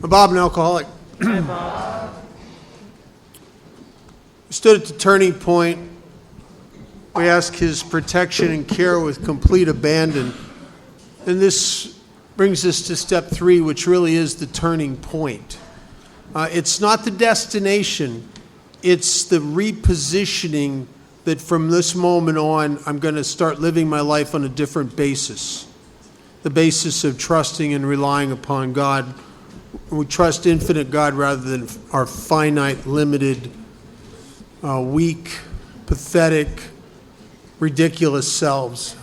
Bob, an alcoholic. Stood at the turning point. We ask his protection and care with complete abandon. And this brings us to step 3, which really is the turning point. It's not the destination. It's the repositioning that from this moment on, I'm going to start living my life on a different basis. The basis of trusting and relying upon God. We trust infinite God rather than our finite, limited, weak, pathetic, ridiculous selves.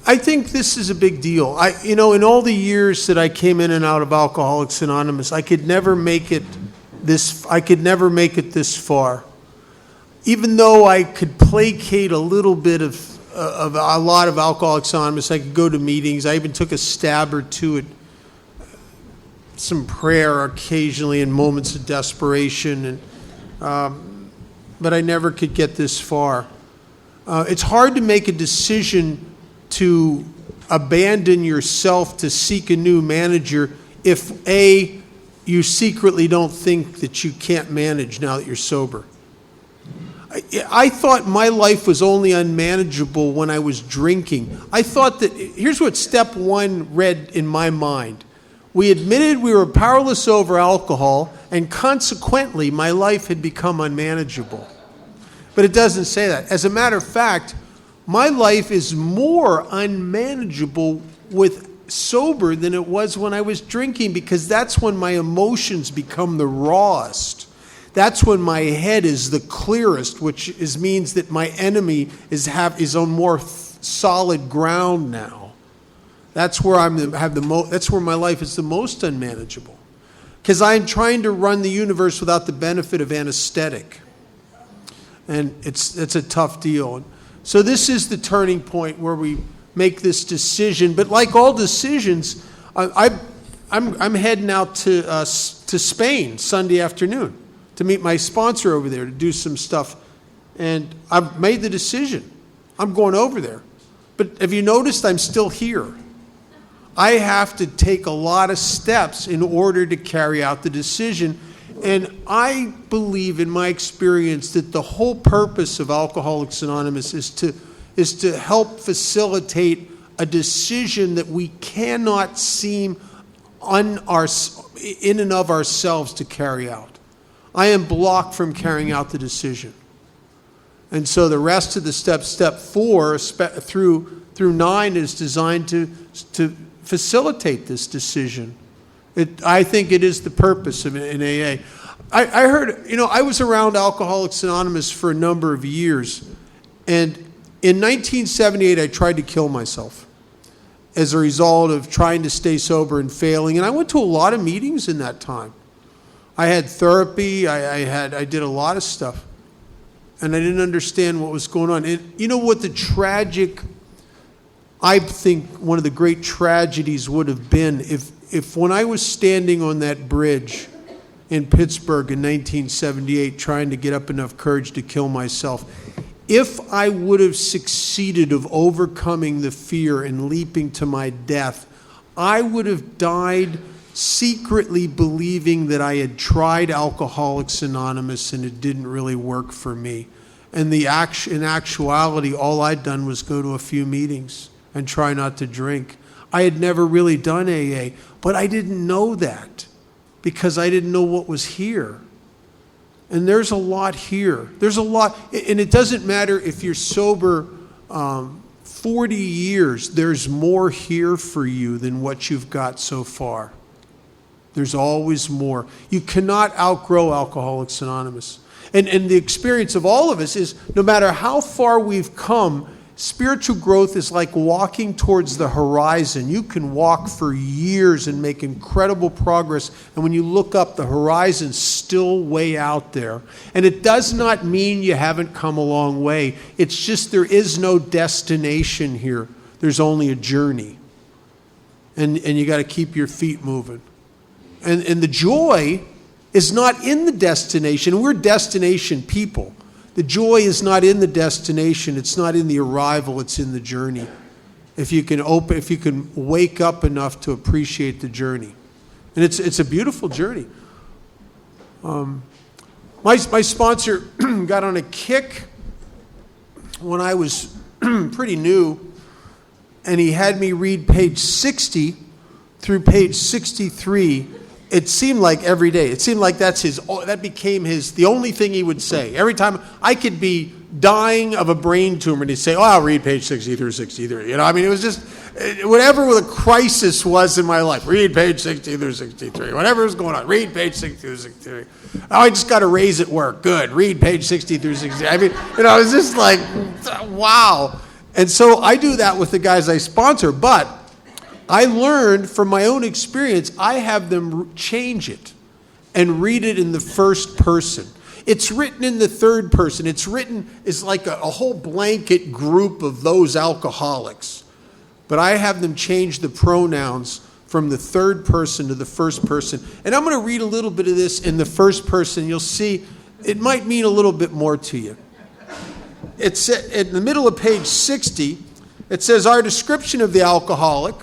I think this is a big deal. In all the years that I came in and out of Alcoholics Anonymous, I could never make it this far. Even though I could placate a little bit of a lot of Alcoholics Anonymous, I could go to meetings. I even took a stab or two at some prayer occasionally in moments of desperation, but I never could get this far. It's hard to make a decision to abandon yourself to seek a new manager if you secretly don't think that you can't manage now that you're sober. I thought my life was only unmanageable when I was drinking. I thought that, here's what step 1 read in my mind. We admitted we were powerless over alcohol, and consequently, my life had become unmanageable. But it doesn't say that. As a matter of fact, my life is more unmanageable with sober than it was when I was drinking, because that's when my emotions become the rawest. That's when my head is the clearest, which means that my enemy is on more solid ground now. That's where that's where my life is the most unmanageable, because I'm trying to run the universe without the benefit of anesthetic, and it's a tough deal. So this is the turning point where we make this decision. But like all decisions, I'm heading out to Spain Sunday afternoon to meet my sponsor over there to do some stuff, and I've made the decision. I'm going over there. But have you noticed I'm still here? I have to take a lot of steps in order to carry out the decision. And I believe in my experience that the whole purpose of Alcoholics Anonymous is to help facilitate a decision that we cannot seem in and of ourselves to carry out. I am blocked from carrying out the decision. And so the rest of the step 4 through 9 is designed to facilitate this decision. I think it is the purpose of an AA. I heard, I was around Alcoholics Anonymous for a number of years, and in 1978 I tried to kill myself as a result of trying to stay sober and failing, and I went to a lot of meetings in that time. I had therapy, I did a lot of stuff, and I didn't understand what was going on. And you know what I think one of the great tragedies would have been if when I was standing on that bridge in Pittsburgh in 1978 trying to get up enough courage to kill myself, if I would have succeeded of overcoming the fear and leaping to my death, I would have died secretly believing that I had tried Alcoholics Anonymous and it didn't really work for me. And in actuality, all I'd done was go to a few meetings and try not to drink. I had never really done AA, but I didn't know that because I didn't know what was here. And there's a lot here. There's a lot, and it doesn't matter if you're sober 40 years, there's more here for you than what you've got so far. There's always more. You cannot outgrow Alcoholics Anonymous. And the experience of all of us is no matter how far we've come, spiritual growth is like walking towards the horizon. You can walk for years and make incredible progress, and when you look up, the horizon's still way out there. And it does not mean you haven't come a long way. It's just there is no destination here. There's only a journey. And you got to keep your feet moving. And the joy is not in the destination. We're destination people. The joy is not in the destination. It's not in the arrival. It's in the journey. if you can wake up enough to appreciate the journey. And it's a beautiful journey. My sponsor got on a kick when I was pretty new, and he had me read page 60 through page 63. It seemed like every day. It seemed like that became the only thing he would say. Every time I could be dying of a brain tumor, and he'd say, I'll read page 60 through 63. I mean, it was just, whatever the crisis was in my life, read page 60 through 63. Whatever was going on, read page 60 through 63. I just got a raise at work. Good. Read page 60 through 63. I mean, it was just like, wow. And so I do that with the guys I sponsor, but I learned from my own experience, I have them change it and read it in the first person. It's written in the third person. It's like a whole blanket group of those alcoholics. But I have them change the pronouns from the third person to the first person. And I'm going to read a little bit of this in the first person. You'll see it might mean a little bit more to you. It's in the middle of page 60. It says, our description of the alcoholic,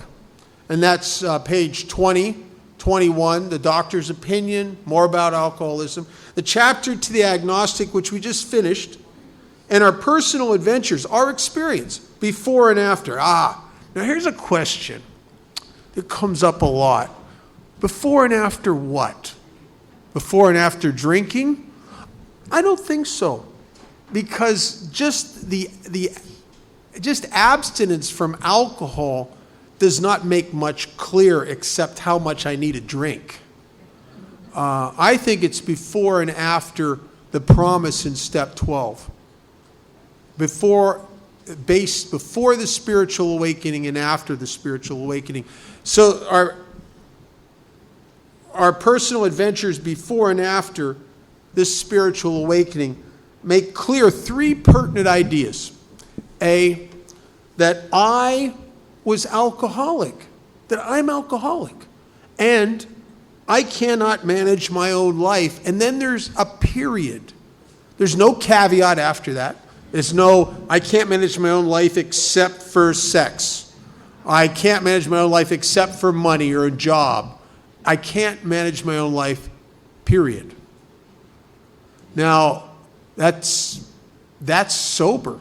and that's page 20, 21, the doctor's opinion, more about alcoholism. The chapter to the agnostic, which we just finished, and our personal adventures, our experience, before and after. Now here's a question that comes up a lot. Before and after what? Before and after drinking? I don't think so. Because just abstinence from alcohol does not make much clear except how much I need a drink. I think it's before and after the promise in step 12. Before the spiritual awakening and after the spiritual awakening. So our personal adventures before and after this spiritual awakening make clear three pertinent ideas. A, that I was alcoholic, that I'm alcoholic, and I cannot manage my own life. And then there's a period. There's no caveat after that. There's no, I can't manage my own life except for sex. I can't manage my own life except for money or a job. I can't manage my own life, period. Now, that's sober.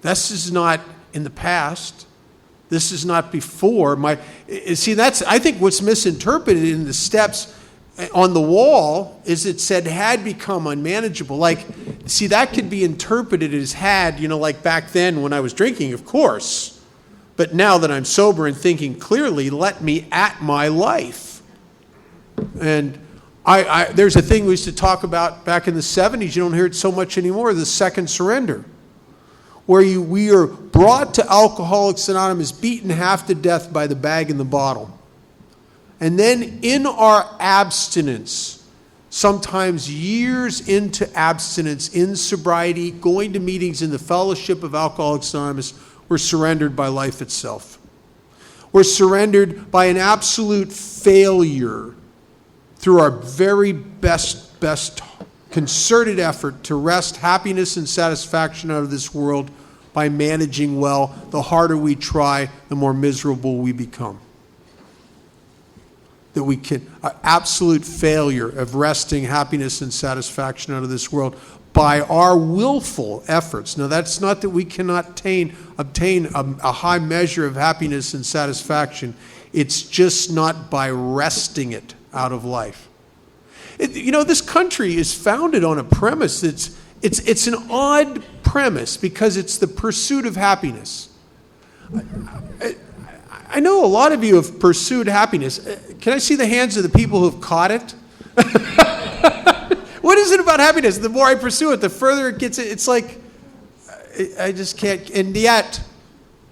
This is not in the past. This is not before. I think what's misinterpreted in the steps on the wall is it said had become unmanageable. That could be interpreted as had, like back then when I was drinking, of course. But now that I'm sober and thinking clearly, let me at my life. And there's a thing we used to talk about back in the 70s, you don't hear it so much anymore, the second surrender, where we are brought to Alcoholics Anonymous, beaten half to death by the bag and the bottle. And then in our abstinence, sometimes years into abstinence, in sobriety, going to meetings in the fellowship of Alcoholics Anonymous, we're surrendered by life itself. We're surrendered by an absolute failure through our very best concerted effort to wrest happiness and satisfaction out of this world by managing well. The harder we try, the more miserable we become. That we can, absolute failure of wresting happiness and satisfaction out of this world by our willful efforts. Now, that's not that we cannot obtain a high measure of happiness and satisfaction. It's just not by wresting it out of life. This country is founded on a premise it's an odd premise because it's the pursuit of happiness. I know a lot of you have pursued happiness. Can I see the hands of the people who have caught it? What is it about happiness? The more I pursue it, the further it gets. It's like, I just can't. And yet,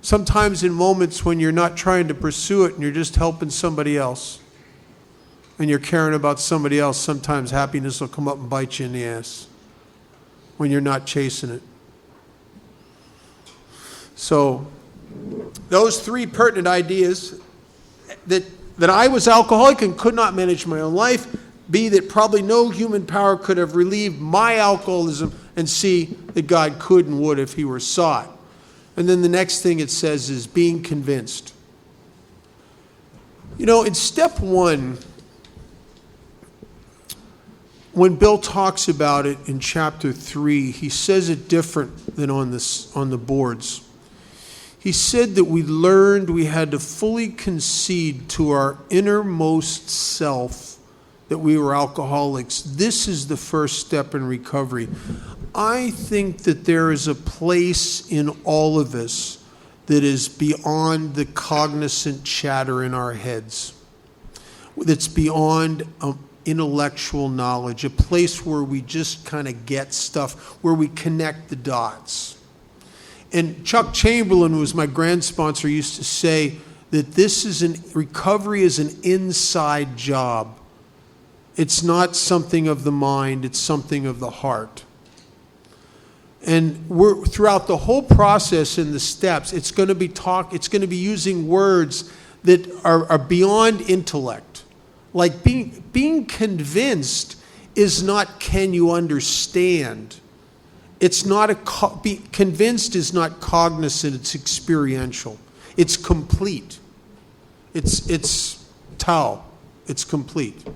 sometimes in moments when you're not trying to pursue it and you're just helping somebody else, and you're caring about somebody else, sometimes happiness will come up and bite you in the ass when you're not chasing it. So, those three pertinent ideas, that I was alcoholic and could not manage my own life, B, that probably no human power could have relieved my alcoholism, and C, that God could and would if he were sought. And then the next thing it says is being convinced. You know, in step 1, when Bill talks about it in chapter 3, he says it different than on the boards. He said that we learned we had to fully concede to our innermost self that we were alcoholics. This is the first step in recovery. I think that there is a place in all of us that is beyond the cognizant chatter in our heads, that's beyond intellectual knowledge, a place where we just kind of get stuff, where we connect the dots. And Chuck Chamberlain, who was my grand sponsor, used to say that recovery is an inside job. It's not something of the mind, it's something of the heart. And throughout the whole process in the steps, it's going to be using words that are beyond intellect. Like being convinced is not, can you understand? It's not convinced is not cognizant, it's experiential. It's complete. It's Tao. It's complete.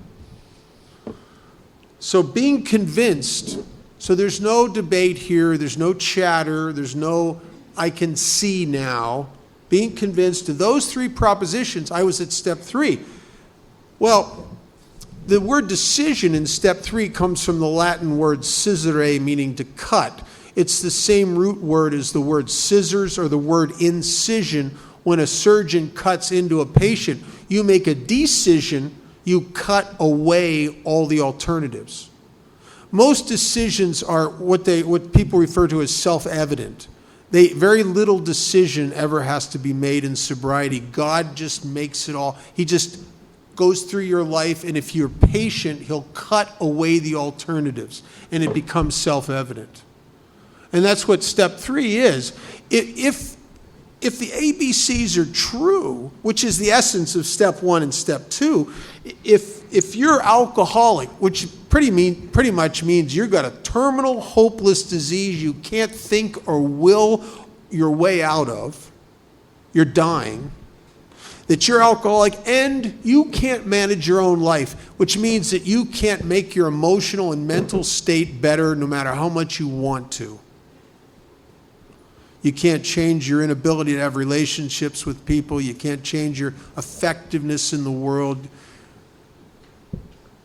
So being convinced, so there's no debate here, there's no chatter, there's no I can see now. Being convinced of those 3 propositions, I was at step 3. Well, the word decision in step 3 comes from the Latin word scisere, meaning to cut. It's the same root word as the word scissors or the word incision. When a surgeon cuts into a patient, you make a decision, you cut away all the alternatives. Most decisions are what people refer to as self-evident. Very little decision ever has to be made in sobriety. God just makes it all. He just goes through your life, and if you're patient, he'll cut away the alternatives, and it becomes self-evident. And that's what step 3 is. If the ABCs are true, which is the essence of step 1 and step 2, if you're alcoholic, which pretty much means you've got a terminal, hopeless disease you can't think or will your way out of, you're dying, that you're alcoholic and you can't manage your own life, which means that you can't make your emotional and mental state better no matter how much you want to. You can't change your inability to have relationships with people. You can't change your effectiveness in the world.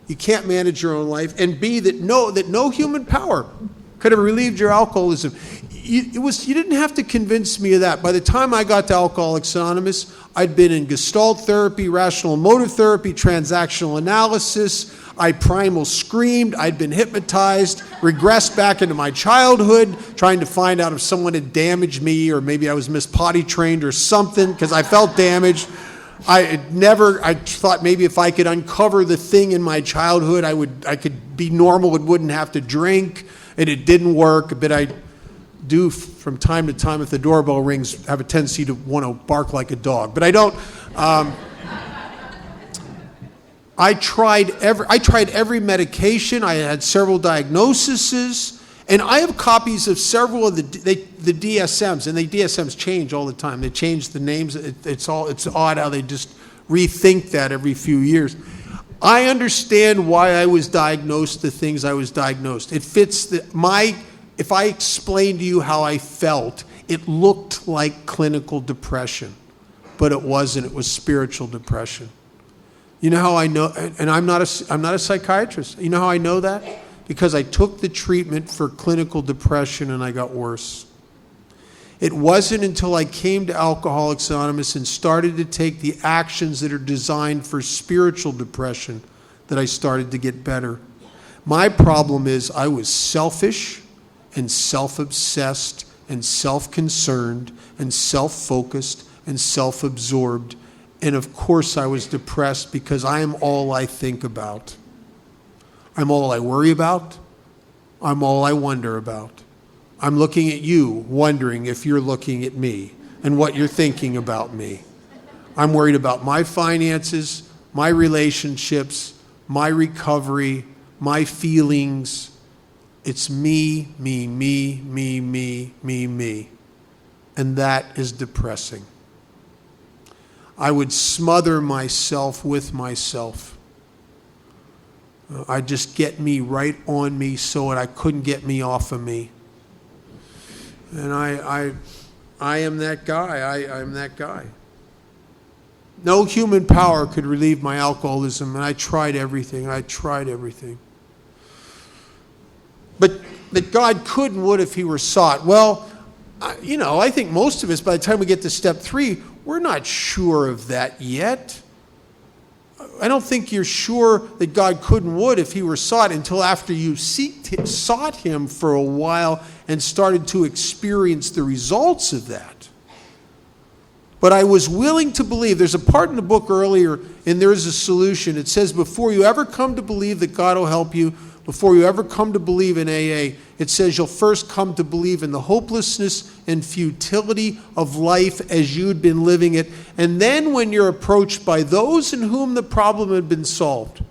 You can't manage your own life. And B, that no human power could have relieved your alcoholism. You didn't have to convince me of that. By the time I got to Alcoholics Anonymous, I'd been in Gestalt therapy, rational emotive therapy, transactional analysis. I primal screamed. I'd been hypnotized, regressed back into my childhood, trying to find out if someone had damaged me or maybe I was mispotty trained or something because I felt damaged. I thought maybe if I could uncover the thing in my childhood, I could be normal and wouldn't have to drink, and it didn't work, but I do from time to time, if the doorbell rings, have a tendency to want to bark like a dog, but I don't. I tried every medication. I had several diagnoses, and I have copies of several of the DSMs, and the DSMs change all the time. They change the names. It's odd how they just rethink that every few years. I understand why I was diagnosed the things I was diagnosed. It fits if I explained to you how I felt, it looked like clinical depression, but it wasn't. It was spiritual depression. You know how I know, and I'm not a psychiatrist. You know how I know that? Because I took the treatment for clinical depression and I got worse. It wasn't until I came to Alcoholics Anonymous and started to take the actions that are designed for spiritual depression that I started to get better. My problem is I was selfish and self-obsessed and self-concerned and self-focused and self-absorbed. And of course I was depressed because I am all I think about. I'm all I worry about. I'm all I wonder about. I'm looking at you, wondering if you're looking at me and what you're thinking about me. I'm worried about my finances, my relationships, my recovery, my feelings. It's me, me, me, me, me, me, me. and that is depressing. I would smother myself with myself. I'd just get me right on me so that I couldn't get me off of me. And I am that guy. I'm that guy. No human power could relieve my alcoholism, and I tried everything. But that God could and would if he were sought. Well, I think most of us, by the time we get to step 3, we're not sure of that yet. I don't think you're sure that God could and would if he were sought until after you sought him for a while and started to experience the results of that. But I was willing to believe. There's a part in the book earlier, and there's a solution. It says, before you ever come to believe that God will help you, before you ever come to believe in AA, it says you'll first come to believe in the hopelessness and futility of life as you'd been living it. And then when you're approached by those in whom the problem had been solved,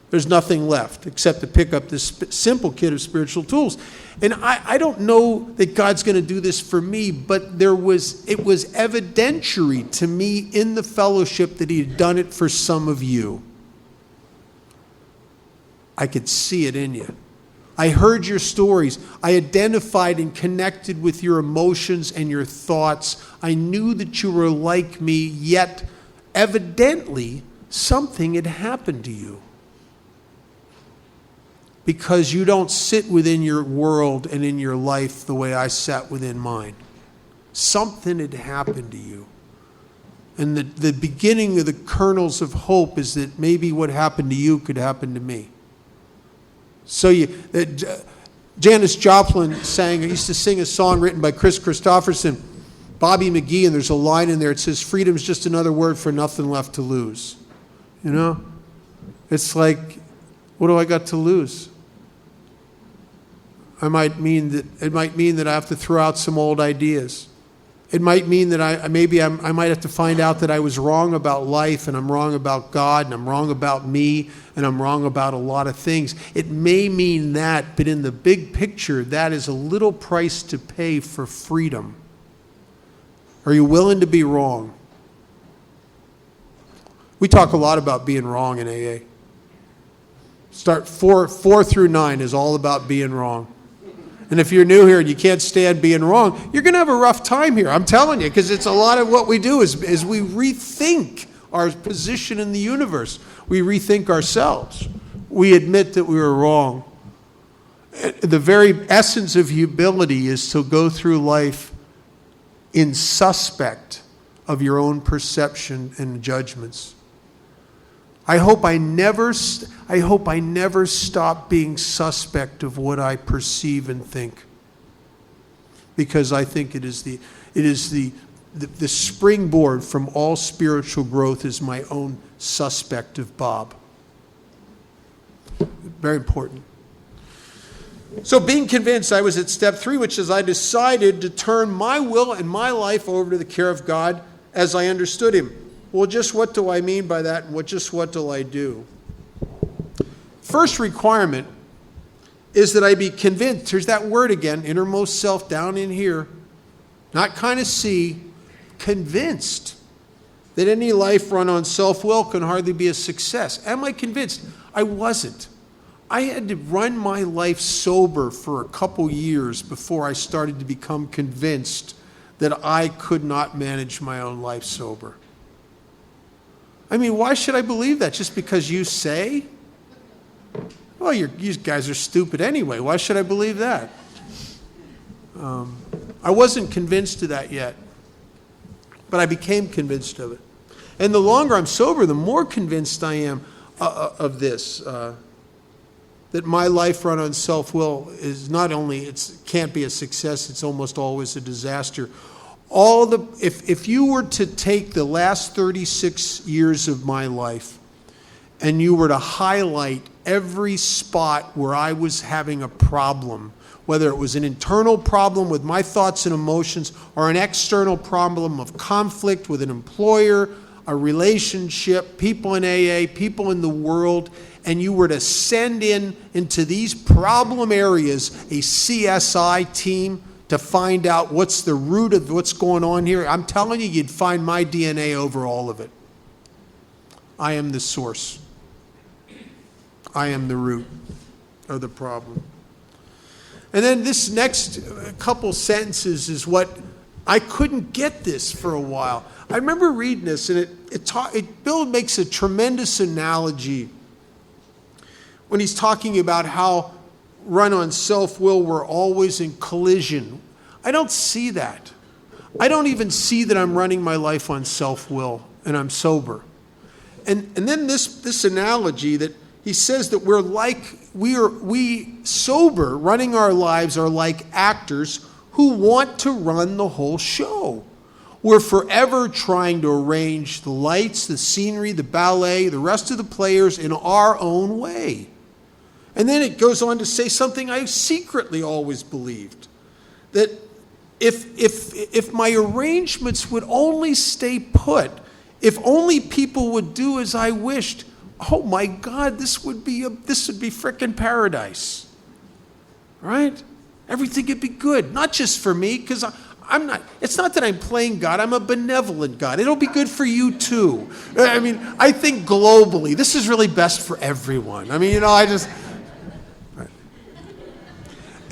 there's nothing left except to pick up this simple kit of spiritual tools. And I don't know that God's going to do this for me, but it was evidentiary to me in the fellowship that he had done it for some of you. I could see it in you. I heard your stories. I identified and connected with your emotions and your thoughts. I knew that you were like me, yet evidently something had happened to you. Because you don't sit within your world and in your life the way I sat within mine. Something had happened to you. And the beginning of the kernels of hope is that maybe what happened to you could happen to me. So Janis Joplin used to sing a song written by Chris Christopherson, Bobby McGee, and there's a line in there. It says, freedom's just another word for nothing left to lose. You know? It's like, what do I got to lose? It might mean that I have to throw out some old ideas. It might mean that I might have to find out that I was wrong about life, and I'm wrong about God, and I'm wrong about me, and I'm wrong about a lot of things. It may mean that, but in the big picture, that is a little price to pay for freedom. Are you willing to be wrong? We talk a lot about being wrong in AA. Start 4 through 9 is all about being wrong. And if you're new here and you can't stand being wrong, you're going to have a rough time here. I'm telling you, because it's a lot of what we do is we rethink our position in the universe. We rethink ourselves. We admit that we were wrong. The very essence of humility is to go through life in suspect of your own perception and judgments. I hope I never stop being suspect of what I perceive and think, because I think it is the springboard from all spiritual growth is my own suspect of Bob. Very important. So being convinced, I was at step 3, which is I decided to turn my will and my life over to the care of God as I understood him. Well, just what do I mean by that, and what do I do? First requirement is that I be convinced. Here's that word again, innermost self down in here. Not kind of see, convinced that any life run on self-will can hardly be a success. Am I convinced? I wasn't. I had to run my life sober for a couple years before I started to become convinced that I could not manage my own life sober. I mean, why should I believe that? Just because you say? Well, you guys are stupid anyway. Why should I believe that? I wasn't convinced of that yet, but I became convinced of it. And the longer I'm sober, the more convinced I am of this, that my life run on self-will is not only, it can't be a success, it's almost always a disaster. If you were to take the last 36 years of my life and you were to highlight every spot where I was having a problem, whether it was an internal problem with my thoughts and emotions or an external problem of conflict with an employer, a relationship, people in AA, people in the world, and you were to send into these problem areas a CSI team to find out what's the root of what's going on here, I'm telling you, you'd find my DNA over all of it. I am the source. I am the root of the problem. And then this next couple sentences is what I couldn't get this for a while. I remember reading this, and Bill makes a tremendous analogy when he's talking about how run on self-will, we're always in collision. I don't see that. I don't even see that I'm running my life on self-will and I'm sober. And then this analogy that he says that we sober, running our lives are like actors who want to run the whole show. We're forever trying to arrange the lights, the scenery, the ballet, the rest of the players in our own way. And then it goes on to say something I secretly always believed, that if my arrangements would only stay put, if only people would do as I wished, oh my God, this would be frickin' paradise, right? Everything would be good, not just for me, because I'm not. It's not that I'm playing God. I'm a benevolent God. It'll be good for you too. I mean, I think globally, this is really best for everyone. I mean,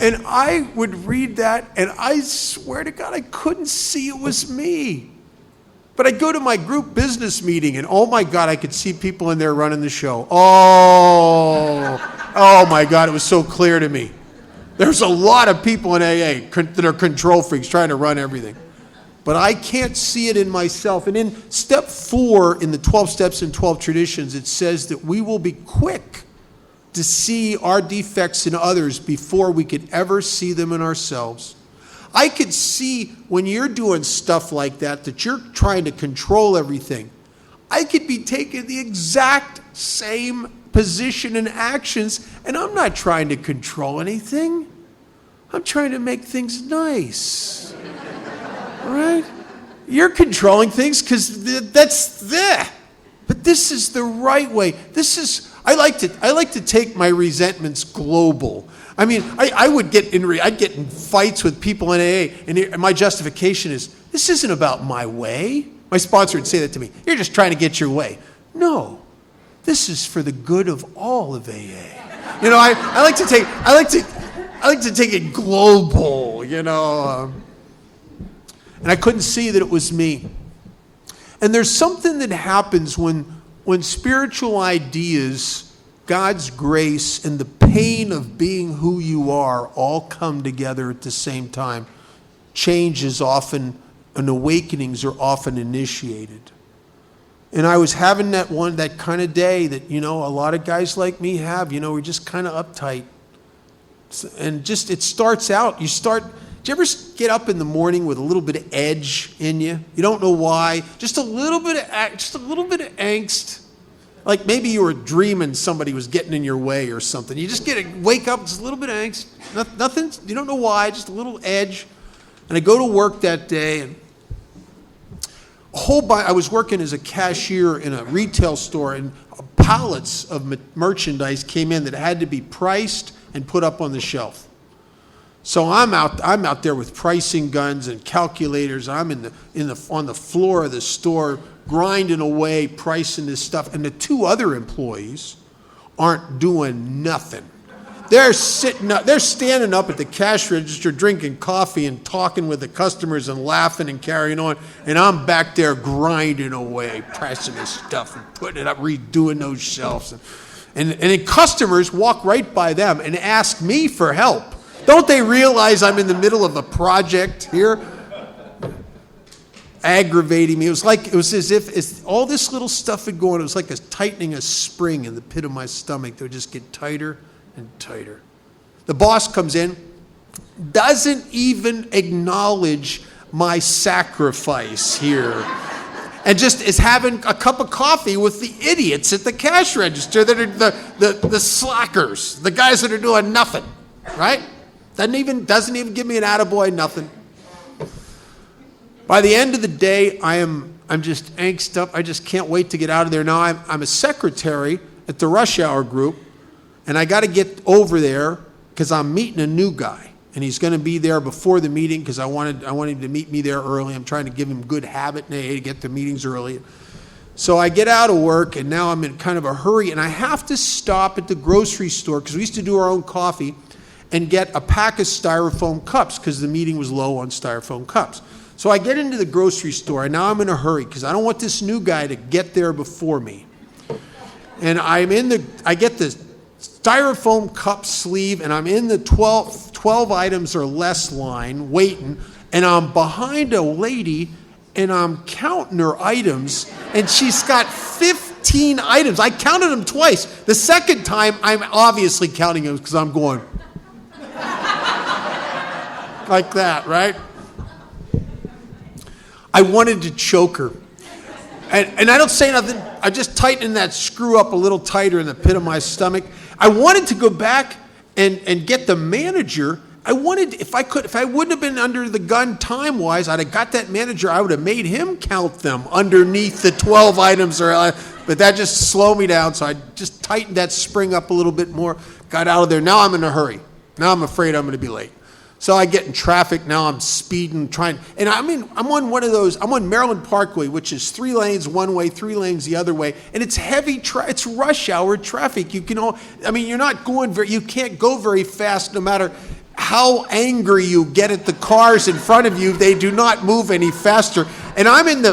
and I would read that, and I swear to God, I couldn't see it was me. But I'd go to my group business meeting, and oh my God, I could see people in there running the show. Oh my God, it was so clear to me. There's a lot of people in AA that are control freaks trying to run everything. But I can't see it in myself. And in step 4 in the 12 steps and 12 traditions, it says that we will be quick to see our defects in others before we could ever see them in ourselves. I could see when you're doing stuff like that you're trying to control everything. I could be taking the exact same position and actions, and I'm not trying to control anything. I'm trying to make things nice. All right? You're controlling things because that's there. But this is the right way. I like to take my resentments global. I mean, I'd get in fights with people in AA, and my justification is, this isn't about my way. My sponsor would say that to me. You're just trying to get your way. No, this is for the good of all of AA. You know, I like to take it global. You know, and I couldn't see that it was me. And there's something that happens when spiritual ideas, God's grace, and the pain of being who you are all come together at the same time. Change is often, and awakenings are often initiated. And I was having that kind of day that, a lot of guys like me have. We're just kind of uptight. And just, it starts out, do you ever get up in the morning with a little bit of edge in you? You don't know why. Just a little bit of angst. Like maybe you were dreaming somebody was getting in your way or something. You just wake up, just a little bit of angst. Nothing, you don't know why, just a little edge. And I go to work that day, and I was working as a cashier in a retail store, and pallets of merchandise came in that had to be priced and put up on the shelf. So I'm out there with pricing guns and calculators. I'm on the floor of the store grinding away, pricing this stuff, and the 2 other employees aren't doing nothing. They're standing up at the cash register, drinking coffee and talking with the customers and laughing and carrying on, and I'm back there grinding away, pressing this stuff and putting it up, redoing those shelves, and then customers walk right by them and ask me for help. Don't they realize I'm in the middle of a project here? Aggravating me. It was as if all this little stuff had gone. It was like tightening a spring in the pit of my stomach that would just get tighter and tighter. The boss comes in, doesn't even acknowledge my sacrifice here, and just is having a cup of coffee with the idiots at the cash register that are the slackers, the guys that are doing nothing, right? Doesn't even give me an attaboy, nothing. By the end of the day, I'm just angst up. I just can't wait to get out of there. Now I'm a secretary at the rush hour group, and I got to get over there because I'm meeting a new guy. and he's going to be there before the meeting because I want him to meet me there early. I'm trying to give him good habit to get the meetings early. So I get out of work, and now I'm in kind of a hurry, and I have to stop at the grocery store because we used to do our own coffee and get a pack of styrofoam cups because the meeting was low on styrofoam cups. So I get into the grocery store, and now I'm in a hurry because I don't want this new guy to get there before me. And I get the styrofoam cup sleeve, and I'm in the 12 items or less line waiting, and I'm behind a lady, and I'm counting her items, and she's got 15 items. I counted them twice. The second time, I'm obviously counting them because I'm going like that, right? I wanted to choke her. And I don't say nothing. I just tighten that screw up a little tighter in the pit of my stomach. I wanted to go back and get the manager. I wanted, if I wouldn't have been under the gun time-wise, I'd have got that manager, I would have made him count them underneath the 12 items. But that just slowed me down, so I just tightened that spring up a little bit more, got out of there. Now I'm in a hurry. Now I'm afraid I'm going to be late. So I get in traffic, now I'm speeding, and I'm on one of those, I'm on Maryland Parkway, which is 3 lanes one way, 3 lanes the other way, and it's heavy, it's rush hour traffic. You can't go very fast no matter how angry you get at the cars in front of you. They do not move any faster. And I'm in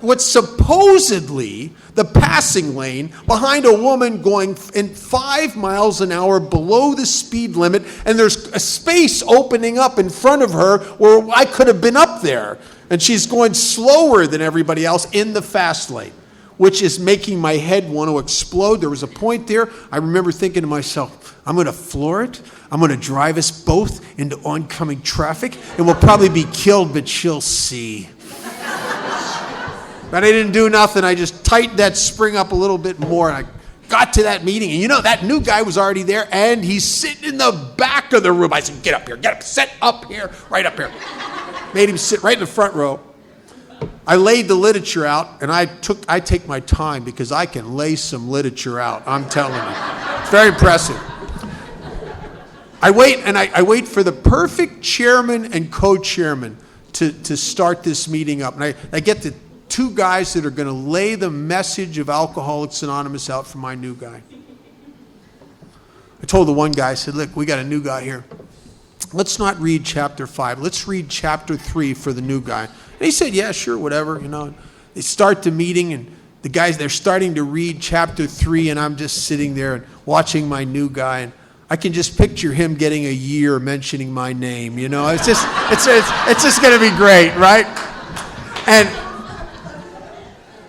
what's supposedly the passing lane behind a woman going in 5 miles an hour below the speed limit, and there's a space opening up in front of her where I could have been up there, and she's going slower than everybody else in the fast lane, which is making my head want to explode. There was a point there, I remember thinking to myself, I'm going to floor it. I'm going to drive us both into oncoming traffic, and we'll probably be killed, but she'll see. But I didn't do nothing. I just tightened that spring up a little bit more, and I got to that meeting. And that new guy was already there, and he's sitting in the back of the room. I said, get up, sit up here, right up here. Made him sit right in the front row. I laid the literature out, and I take my time because I can lay some literature out, I'm telling you. It's very impressive. I wait for the perfect chairman and co-chairman to start this meeting up. And I get the 2 guys that are going to lay the message of Alcoholics Anonymous out for my new guy. I told the one guy, I said, look, we got a new guy here. Let's not read chapter 5. Let's read chapter 3 for the new guy. And he said, yeah, sure, whatever. They start the meeting, and the guys, they're starting to read chapter 3, and I'm just sitting there and watching my new guy, and I can just picture him getting a year mentioning my name. It's just going to be great, right?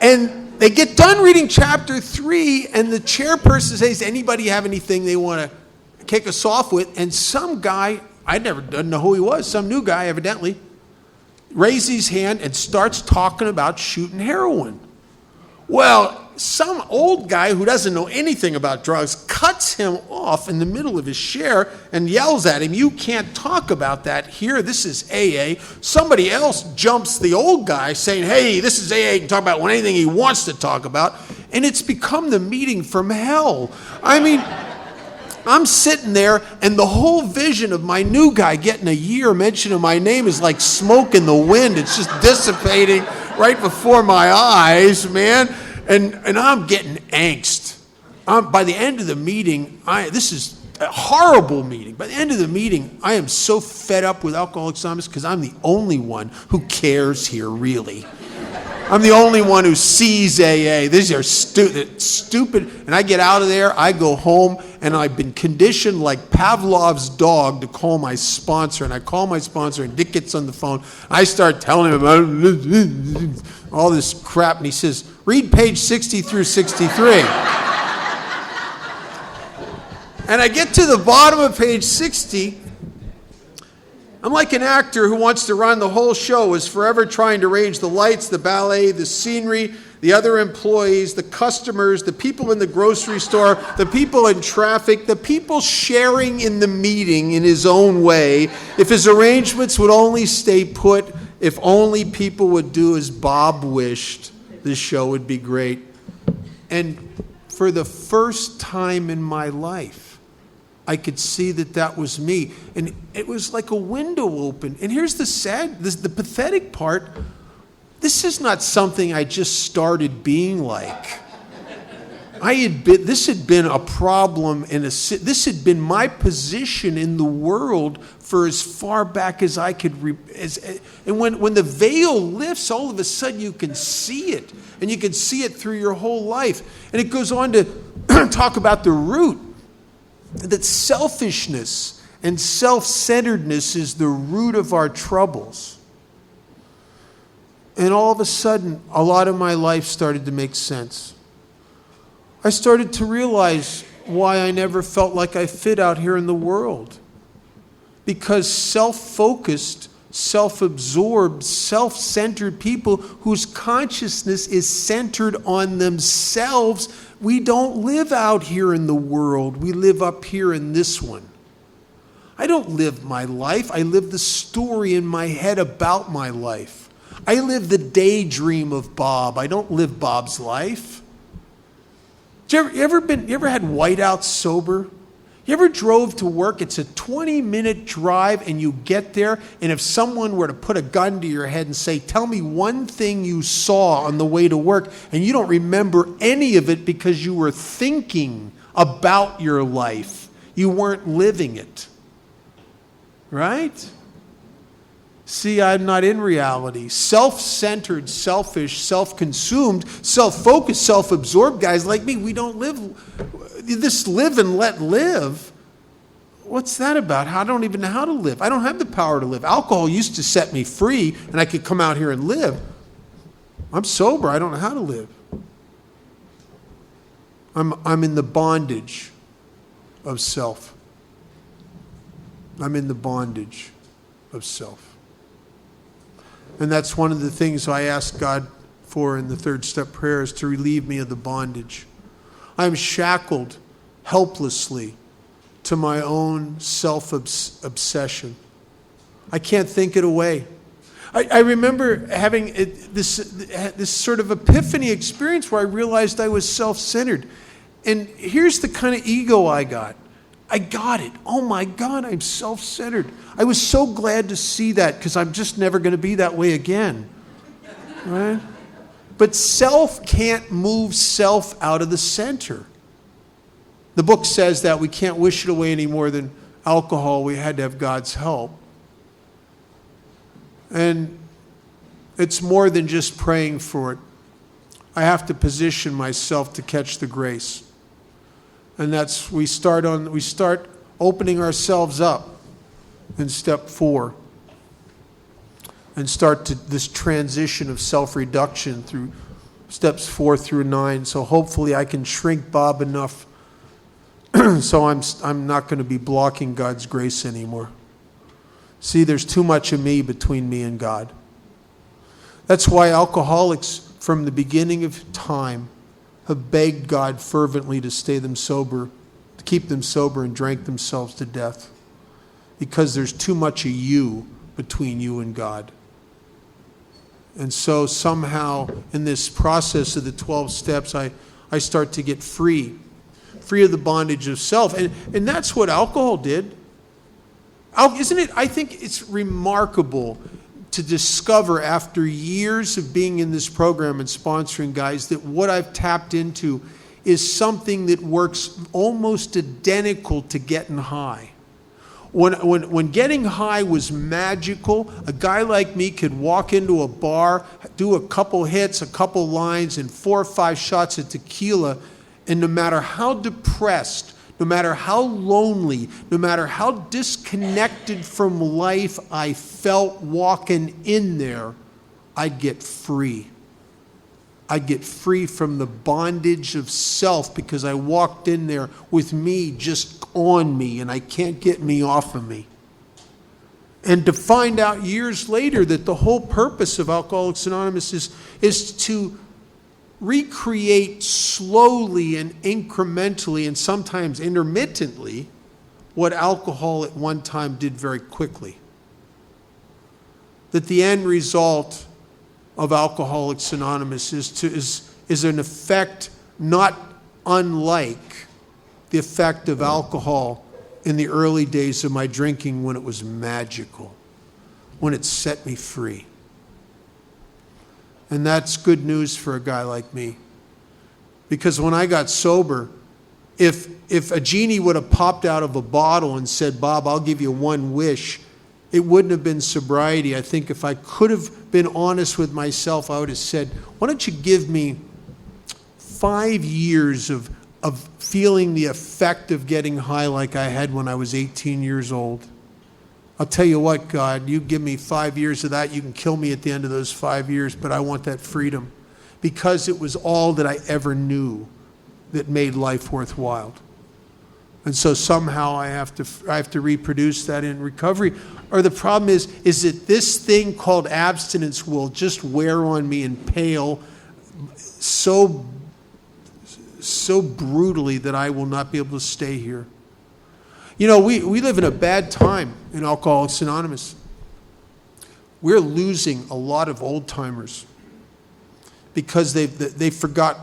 And they get done reading chapter 3, and the chairperson says, anybody have anything they want to kick us off with? And some guy, I didn't know who he was, some new guy evidently, raises his hand and starts talking about shooting heroin. Well, some old guy who doesn't know anything about drugs cuts him off in the middle of his share and yells at him, you can't talk about that here, this is AA. Somebody else jumps the old guy saying, hey, this is AA, he can talk about anything he wants to talk about. And it's become the meeting from hell. I'm sitting there, and the whole vision of my new guy getting a year mention of my name is like smoke in the wind. It's just dissipating right before my eyes, man. And I'm getting angst. By the end of the meeting, this is a horrible meeting. By the end of the meeting, I am so fed up with Alcoholics Anonymous because I'm the only one who cares here, really. I'm the only one who sees AA. These are stupid. And I get out of there, I go home, and I've been conditioned like Pavlov's dog to call my sponsor. And I call my sponsor, and Dick gets on the phone. I start telling him about all this crap, and he says, read page 60 through 63. And I get to the bottom of page 60. I'm like an actor who wants to run the whole show, is forever trying to arrange the lights, the ballet, the scenery, the other employees, the customers, the people in the grocery store, the people in traffic, the people sharing in the meeting in his own way. If his arrangements would only stay put, if only people would do as Bob wished, this show would be great. And for the first time in my life, I could see that that was me. And it was like a window open. And here's the pathetic part. This is not something I just started being like. This had been a problem, this had been my position in the world for as far back as I could. And when the veil lifts, all of a sudden you can see it. And you can see it through your whole life. And it goes on to talk about the root. That selfishness and self-centeredness is the root of our troubles. And all of a sudden, a lot of my life started to make sense. I started to realize why I never felt like I fit out here in the world. Because self-focused, self-absorbed, self-centered people whose consciousness is centered on themselves, we don't live out here in the world. We live up here in this one. I don't live my life. I live the story in my head about my life. I live the daydream of Bob. I don't live Bob's life. You ever had whiteout sober? You ever drove to work? It's a 20-minute drive and you get there, and if someone were to put a gun to your head and say, tell me one thing you saw on the way to work, and you don't remember any of it because you were thinking about your life. You weren't living it. Right? See, I'm not in reality. Self-centered, selfish, self-consumed, self-focused, self-absorbed guys like me, we don't live this live and let live. What's that about? I don't even know how to live. I don't have the power to live. Alcohol used to set me free and I could come out here and live. I'm sober. I don't know how to live. I'm in the bondage of self. I'm in the bondage of self. And that's one of the things I ask God for in the third step prayer, is to relieve me of the bondage. I'm shackled helplessly to my own self-obsession. I can't think it away. I remember having this sort of epiphany experience where I realized I was self-centered. And here's the kind of ego I got. I got it. Oh my God, I'm self-centered. I was so glad to see that because I'm just never going to be that way again. Right? But self can't move self out of the center. The book says that we can't wish it away any more than alcohol. We had to have God's help. And it's more than just praying for it. I have to position myself to catch the grace. And that's, we start opening ourselves up in step 4 and start to this transition of self-reduction through steps 4 through 9. So hopefully I can shrink Bob enough so I'm not going to be blocking God's grace anymore. See, there's too much of me between me and God. That's why alcoholics from the beginning of time have begged God fervently to stay them sober, to keep them sober, and drank themselves to death. Because there's too much of you between you and God. And so somehow in this process of the 12 steps, I start to get free of the bondage of self. And that's what alcohol did. Isn't it? I think it's remarkable to discover after years of being in this program and sponsoring guys that what I've tapped into is something that works almost identical to getting high. When getting high was magical, a guy like me could walk into a bar, do a couple hits, a couple lines, and 4 or 5 shots of tequila, and no matter how depressed, no matter how lonely, no matter how disconnected from life I felt walking in there, I'd get free. I'd get free from the bondage of self because I walked in there with me just on me and I can't get me off of me. And to find out years later that the whole purpose of Alcoholics Anonymous is to recreate slowly and incrementally and sometimes intermittently what alcohol at one time did very quickly. That the end result of Alcoholics Anonymous is an effect not unlike the effect of alcohol in the early days of my drinking when it was magical, when it set me free. And that's good news for a guy like me. Because when I got sober, if a genie would have popped out of a bottle and said, Bob, I'll give you one wish, it wouldn't have been sobriety. I think if I could have been honest with myself, I would have said, why don't you give me 5 years of feeling the effect of getting high like I had when I was 18 years old. I'll tell you what, God, you give me 5 years of that, you can kill me at the end of those 5 years, but I want that freedom because it was all that I ever knew that made life worthwhile. And so somehow I have to reproduce that in recovery. Or the problem is that this thing called abstinence will just wear on me and pale so brutally that I will not be able to stay here. You know, we live in a bad time in Alcoholics Anonymous. We're losing a lot of old timers because they forgot.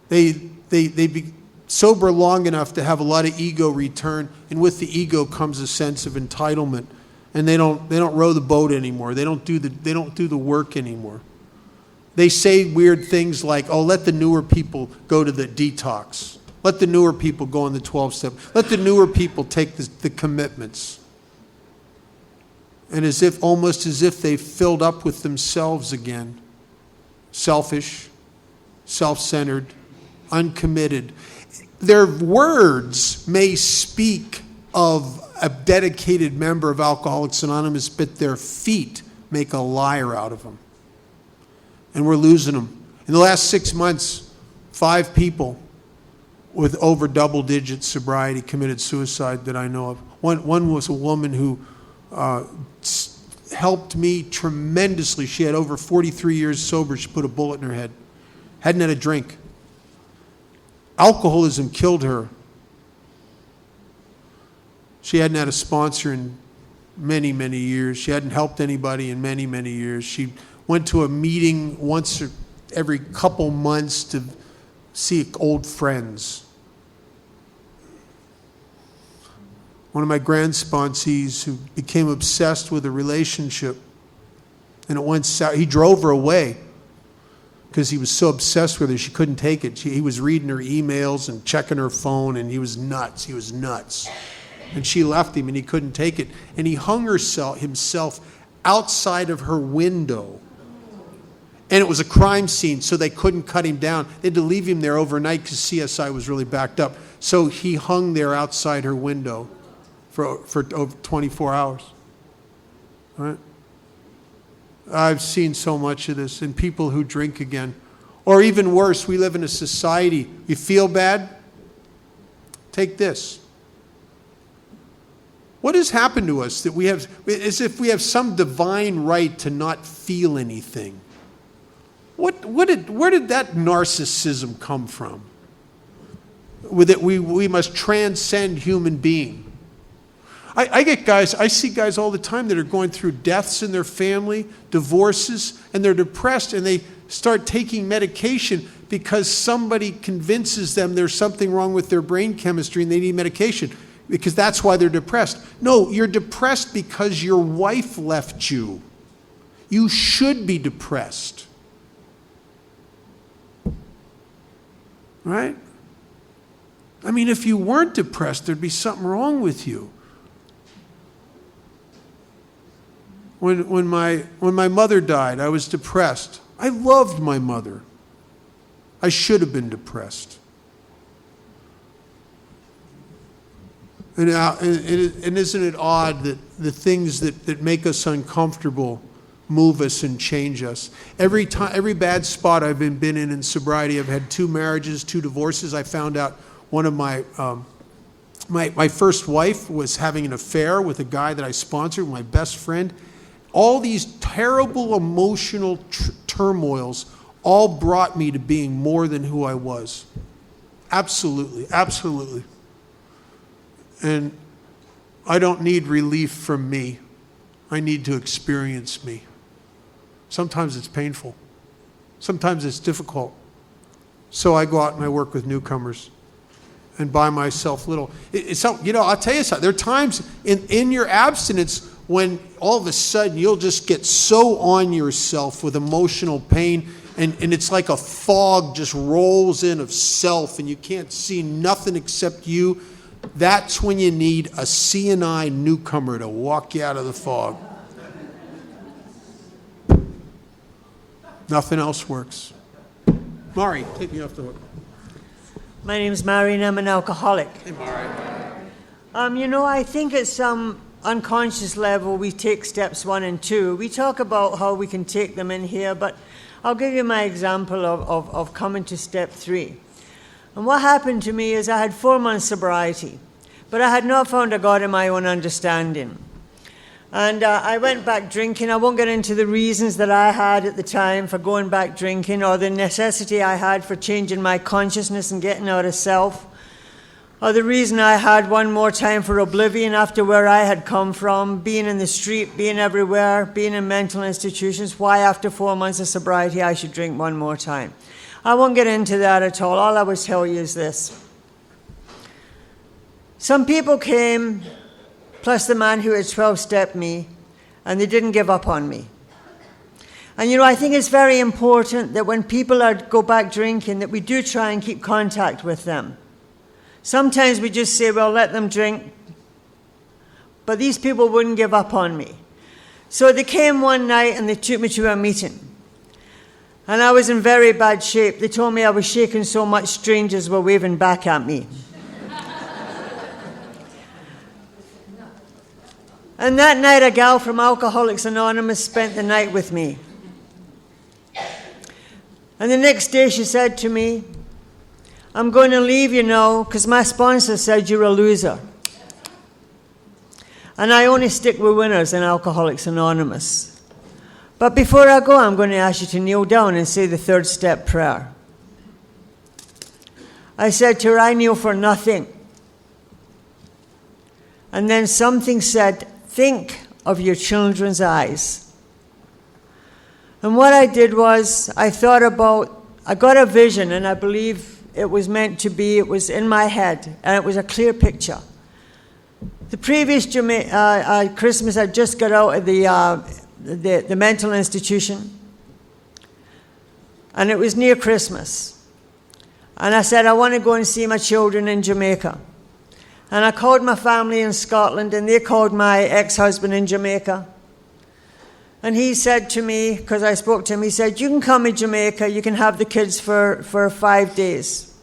They be sober long enough to have a lot of ego return, and with the ego comes a sense of entitlement, and they don't row the boat anymore. They don't do the work anymore. They say weird things like, oh, let the newer people go to the detox. Let the newer people go on the 12-step. Let the newer people take the commitments. And almost as if they filled up with themselves again. Selfish, self-centered, uncommitted. Their words may speak of a dedicated member of Alcoholics Anonymous, but their feet make a liar out of them. And we're losing them. In the last 6 months, 5 people with over double-digit sobriety committed suicide that I know of. One was a woman who helped me tremendously. She had over 43 years sober. She put a bullet in her head. Hadn't had a drink. Alcoholism killed her. She hadn't had a sponsor in many, many years. She hadn't helped anybody in many, many years. She went to a meeting once or every couple months to see old friends. One of my grand sponsees who became obsessed with a relationship, and it went south. He drove her away because he was so obsessed with her, she couldn't take it. He was reading her emails and checking her phone, and he was nuts. He was nuts. And she left him, and he couldn't take it. And he hung himself outside of her window. And it was a crime scene, so they couldn't cut him down. They had to leave him there overnight because CSI was really backed up. So he hung there outside her window for over 24 hours. All right? I've seen so much of this in people who drink again. Or even worse, we live in a society, you feel bad? Take this. What has happened to us that we have, as if we have some divine right to not feel anything? Where did that narcissism come from? With it, we must transcend human being. I see guys all the time that are going through deaths in their family, divorces, and they're depressed, and they start taking medication because somebody convinces them there's something wrong with their brain chemistry and they need medication, because that's why they're depressed. No, you're depressed because your wife left you. You should be depressed. Right? I mean, if you weren't depressed, there'd be something wrong with you. When my mother died, I was depressed. I loved my mother. I should have been depressed. And isn't it odd that the things that make us uncomfortable move us and change us? Every bad spot I've been in sobriety, I've had 2 marriages, 2 divorces. I found out one of my first wife was having an affair with a guy that I sponsored, my best friend. All these terrible emotional turmoils all brought me to being more than who I was. Absolutely, absolutely. And I don't need relief from me. I need to experience me. Sometimes it's painful. Sometimes it's difficult. So I go out and I work with newcomers. and buy myself little. It's so, I'll tell you something. There are times in your abstinence when all of a sudden you'll just get so on yourself with emotional pain, and it's like a fog just rolls in of self, and you can't see nothing except you. That's when you need a CNI newcomer to walk you out of the fog. Nothing else works. Mari, take me off the hook. My name's Mari and I'm an alcoholic. Hey, Mari. I think at some unconscious level we take steps 1 and 2. We talk about how we can take them in here, but I'll give you my example of coming to step 3. And what happened to me is I had 4 months sobriety, but I had not found a God in my own understanding. And I went back drinking. I won't get into the reasons that I had at the time for going back drinking, or the necessity I had for changing my consciousness and getting out of self, or the reason I had one more time for oblivion after where I had come from, being in the street, being everywhere, being in mental institutions, why after 4 months of sobriety I should drink one more time. I won't get into that at all. All I will tell you is this. Some people came, plus the man who had 12-stepped me, and they didn't give up on me. And I think it's very important that when people go back drinking, that we do try and keep contact with them. Sometimes we just say, well, let them drink. But these people wouldn't give up on me. So they came one night and they took me to a meeting. And I was in very bad shape. They told me I was shaking so much strangers were waving back at me. And that night, a gal from Alcoholics Anonymous spent the night with me. And the next day she said to me, I'm going to leave you now because my sponsor said you're a loser. And I only stick with winners in Alcoholics Anonymous. But before I go, I'm going to ask you to kneel down and say the 3rd step prayer. I said to her, I kneel for nothing. And then something said, think of your children's eyes. And what I did was, I got a vision, and I believe it was meant to be, it was in my head, and it was a clear picture. The previous Christmas, I just got out of the mental institution, and it was near Christmas. And I said, I want to go and see my children in Jamaica. And I called my family in Scotland, and they called my ex-husband in Jamaica. And he said to me, because I spoke to him, he said, you can come in Jamaica, you can have the kids for 5 days.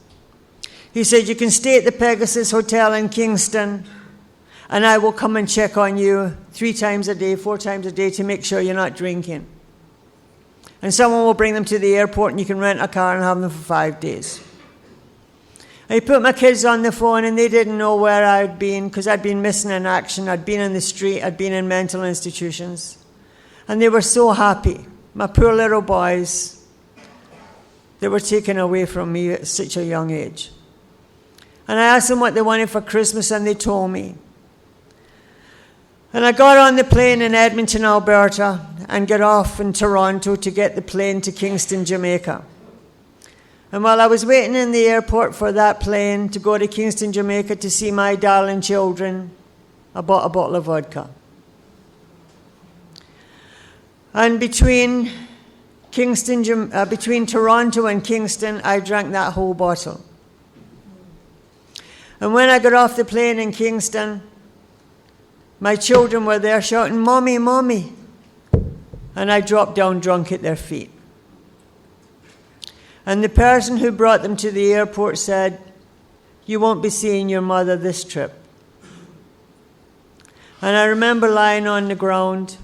He said, you can stay at the Pegasus Hotel in Kingston, and I will come and check on you 3 times a day, 4 times a day to make sure you're not drinking. And someone will bring them to the airport, and you can rent a car and have them for 5 days. I put my kids on the phone, and they didn't know where I'd been because I'd been missing in action. I'd been in the street. I'd been in mental institutions. And they were so happy. My poor little boys, they were taken away from me at such a young age. And I asked them what they wanted for Christmas, and they told me. And I got on the plane in Edmonton, Alberta, and got off in Toronto to get the plane to Kingston, Jamaica. And while I was waiting in the airport for that plane to go to Kingston, Jamaica to see my darling children, I bought a bottle of vodka. And between Toronto and Kingston, I drank that whole bottle. And when I got off the plane in Kingston, my children were there shouting, Mommy, Mommy. And I dropped down drunk at their feet. And the person who brought them to the airport said, you won't be seeing your mother this trip. And I remember lying on the ground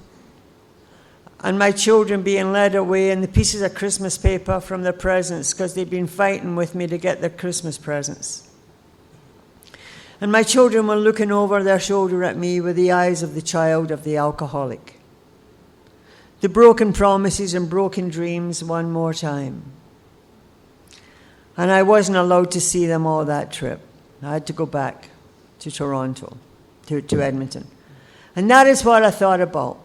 and my children being led away and the pieces of Christmas paper from their presents because they'd been fighting with me to get their Christmas presents. And my children were looking over their shoulder at me with the eyes of the child of the alcoholic. The broken promises and broken dreams one more time. And I wasn't allowed to see them all that trip. I had to go back to Toronto, to Edmonton. And that is what I thought about.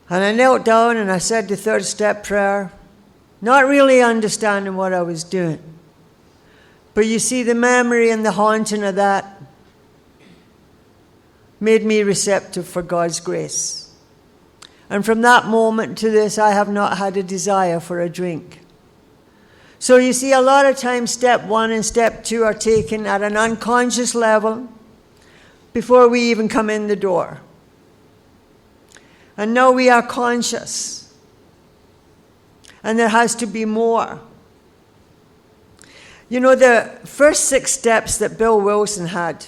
And I knelt down and I said the 3rd step prayer, not really understanding what I was doing. But you see, the memory and the haunting of that made me receptive for God's grace. And from that moment to this, I have not had a desire for a drink. So you see, a lot of times step 1 and step 2 are taken at an unconscious level before we even come in the door. And now we are conscious. And there has to be more. You know, the first 6 steps that Bill Wilson had,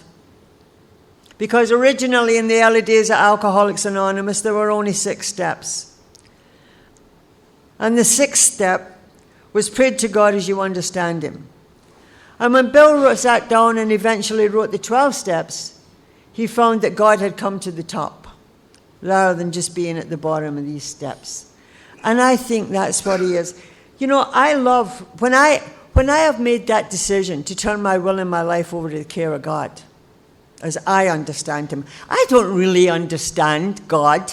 because originally in the early days of Alcoholics Anonymous, there were only 6 steps. And the 6th step was prayed to God as you understand him. And when Bill sat down and eventually wrote the 12 steps, he found that God had come to the top, rather than just being at the bottom of these steps. And I think that's what he is. You know, I love, when I have made that decision to turn my will and my life over to the care of God, as I understand him. I don't really understand God.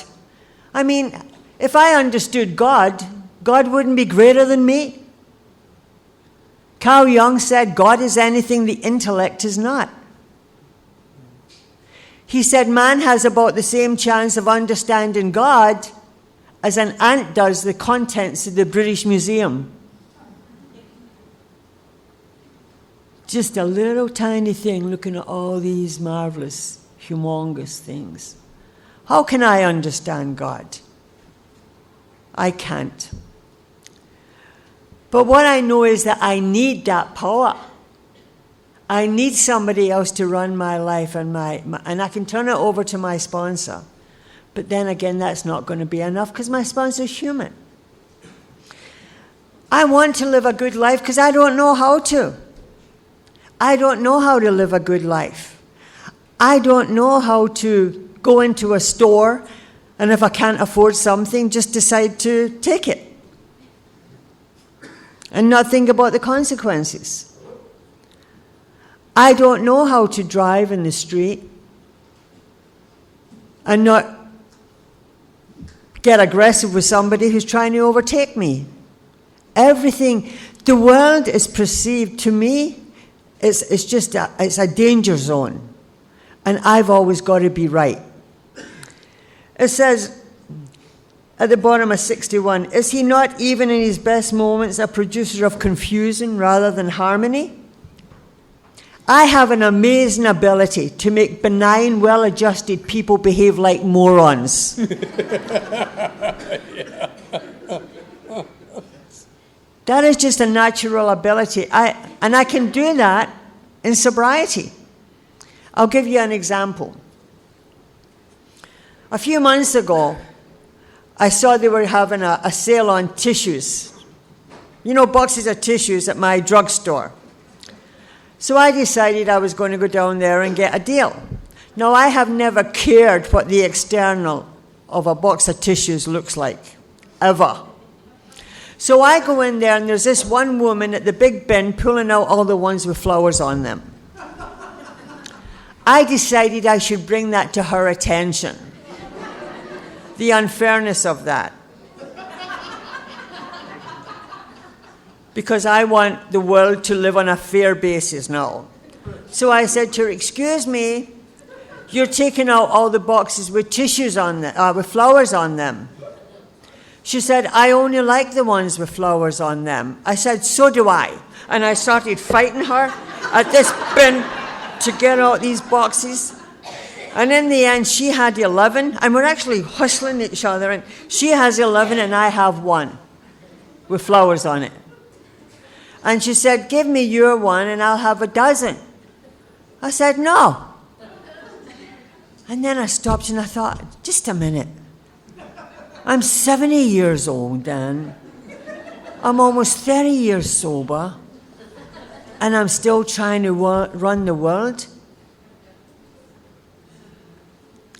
I mean, if I understood God, God wouldn't be greater than me. Carl Jung said, God is anything the intellect is not. He said man has about the same chance of understanding God as an ant does the contents of the British Museum. Just a little tiny thing looking at all these marvelous, humongous things. How can I understand God? I can't. But what I know is that I need that power. I need somebody else to run my life, and I can turn it over to my sponsor. But then again, that's not going to be enough because my sponsor is human. I want to live a good life because I don't know how to. I don't know how to live a good life. I don't know how to go into a store and if I can't afford something, just decide to take it and not think about the consequences. I don't know how to drive in the street and not get aggressive with somebody who's trying to overtake me. Everything, the world is perceived to me, it's just it's a danger zone. And I've always got to be right. It says at the bottom of 61, is he not even in his best moments a producer of confusion rather than harmony? I have an amazing ability to make benign, well-adjusted people behave like morons. That is just a natural ability. And I can do that in sobriety. I'll give you an example. A few months ago, I saw they were having a sale on tissues. You know, boxes of tissues at my drugstore. So I decided I was going to go down there and get a deal. Now, I have never cared what the external of a box of tissues looks like, ever. So I go in there, and there's this one woman at the big bin pulling out all the ones with flowers on them. I decided I should bring that to her attention. The unfairness of that. Because I want the world to live on a fair basis now. So I said to her, excuse me, you're taking out all the boxes with tissues on them, with flowers on them. She said, I only like the ones with flowers on them. I said, so do I. And I started fighting her at this bin to get out these boxes. And in the end, she had 11, and we're actually hustling each other. And she has 11, and I have 1 with flowers on it. And she said, give me your one, and I'll have a dozen. I said, no. And then I stopped, and I thought, just a minute. I'm 70 years old, Dan. I'm almost 30 years sober, and I'm still trying to run the world.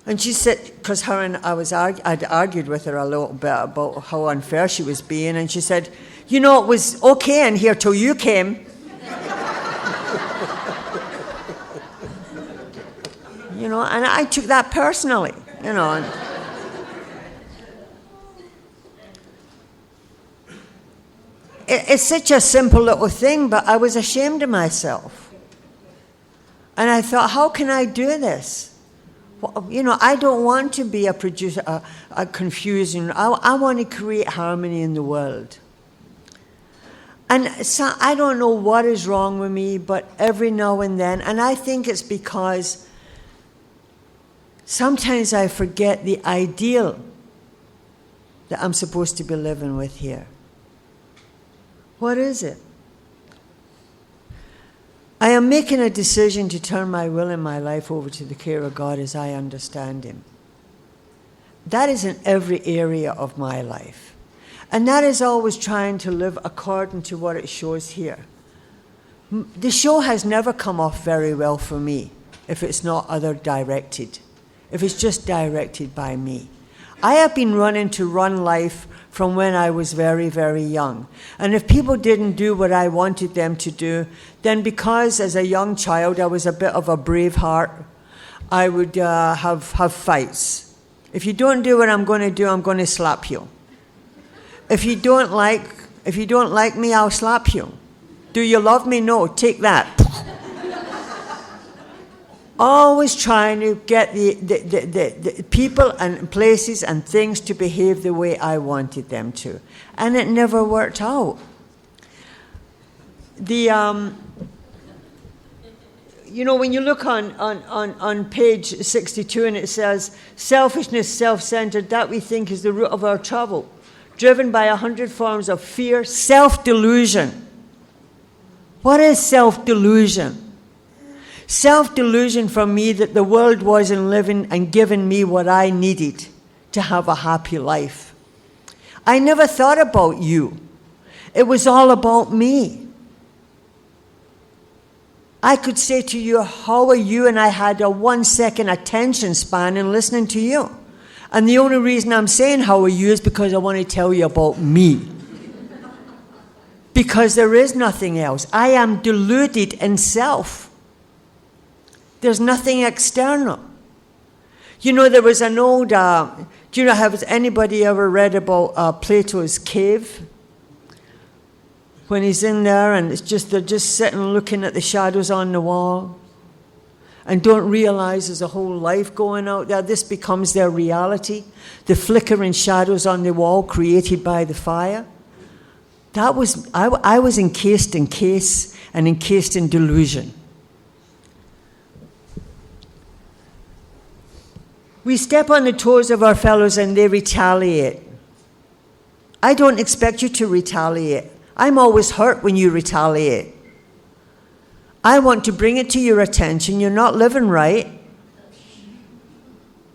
And she said, because her and I'd argued with her a little bit about how unfair she was being, and she said, you know, it was okay in here till you came. You know, and I took that personally, you know. And it's such a simple little thing, but I was ashamed of myself. And I thought, how can I do this? Well, you know, I don't want to be a producer, a confusion. I want to create harmony in the world. And so I don't know what is wrong with me, but every now and then, and I think it's because sometimes I forget the ideal that I'm supposed to be living with here. What is it? I am making a decision to turn my will and my life over to the care of God as I understand Him. That is in every area of my life. And that is always trying to live according to what it shows here. The show has never come off very well for me if it's not other directed, if it's just directed by me. I have been running to run life from when I was very, very young. And if people didn't do what I wanted them to do, then because as a young child I was a bit of a brave heart, I would have fights. If you don't do what I'm going to do, I'm going to slap you. If you don't like me, I'll slap you. Do you love me? No, take that. Always trying to get the people and places and things to behave the way I wanted them to. And it never worked out. You know, when you look on page 62 and it says, selfishness, self-centered, that we think is the root of our trouble, driven by 100 forms of fear, self-delusion. What is self-delusion? Self-delusion for me that the world wasn't living and giving me what I needed to have a happy life. I never thought about you. It was all about me. I could say to you, how are you? And I had a 1-second attention span in listening to you. And the only reason I'm saying how are you is because I want to tell you about me. Because there is nothing else. I am deluded in self. There's nothing external. You know, there was an old, do you know, has anybody ever read about Plato's cave? When he's in there and it's just, they're just sitting looking at the shadows on the wall and don't realize there's a whole life going out there. This becomes their reality. The flickering shadows on the wall created by the fire. That was, I was encased in case and encased in delusion. We step on the toes of our fellows and they retaliate. I don't expect you to retaliate. I'm always hurt when you retaliate. I want to bring it to your attention. You're not living right.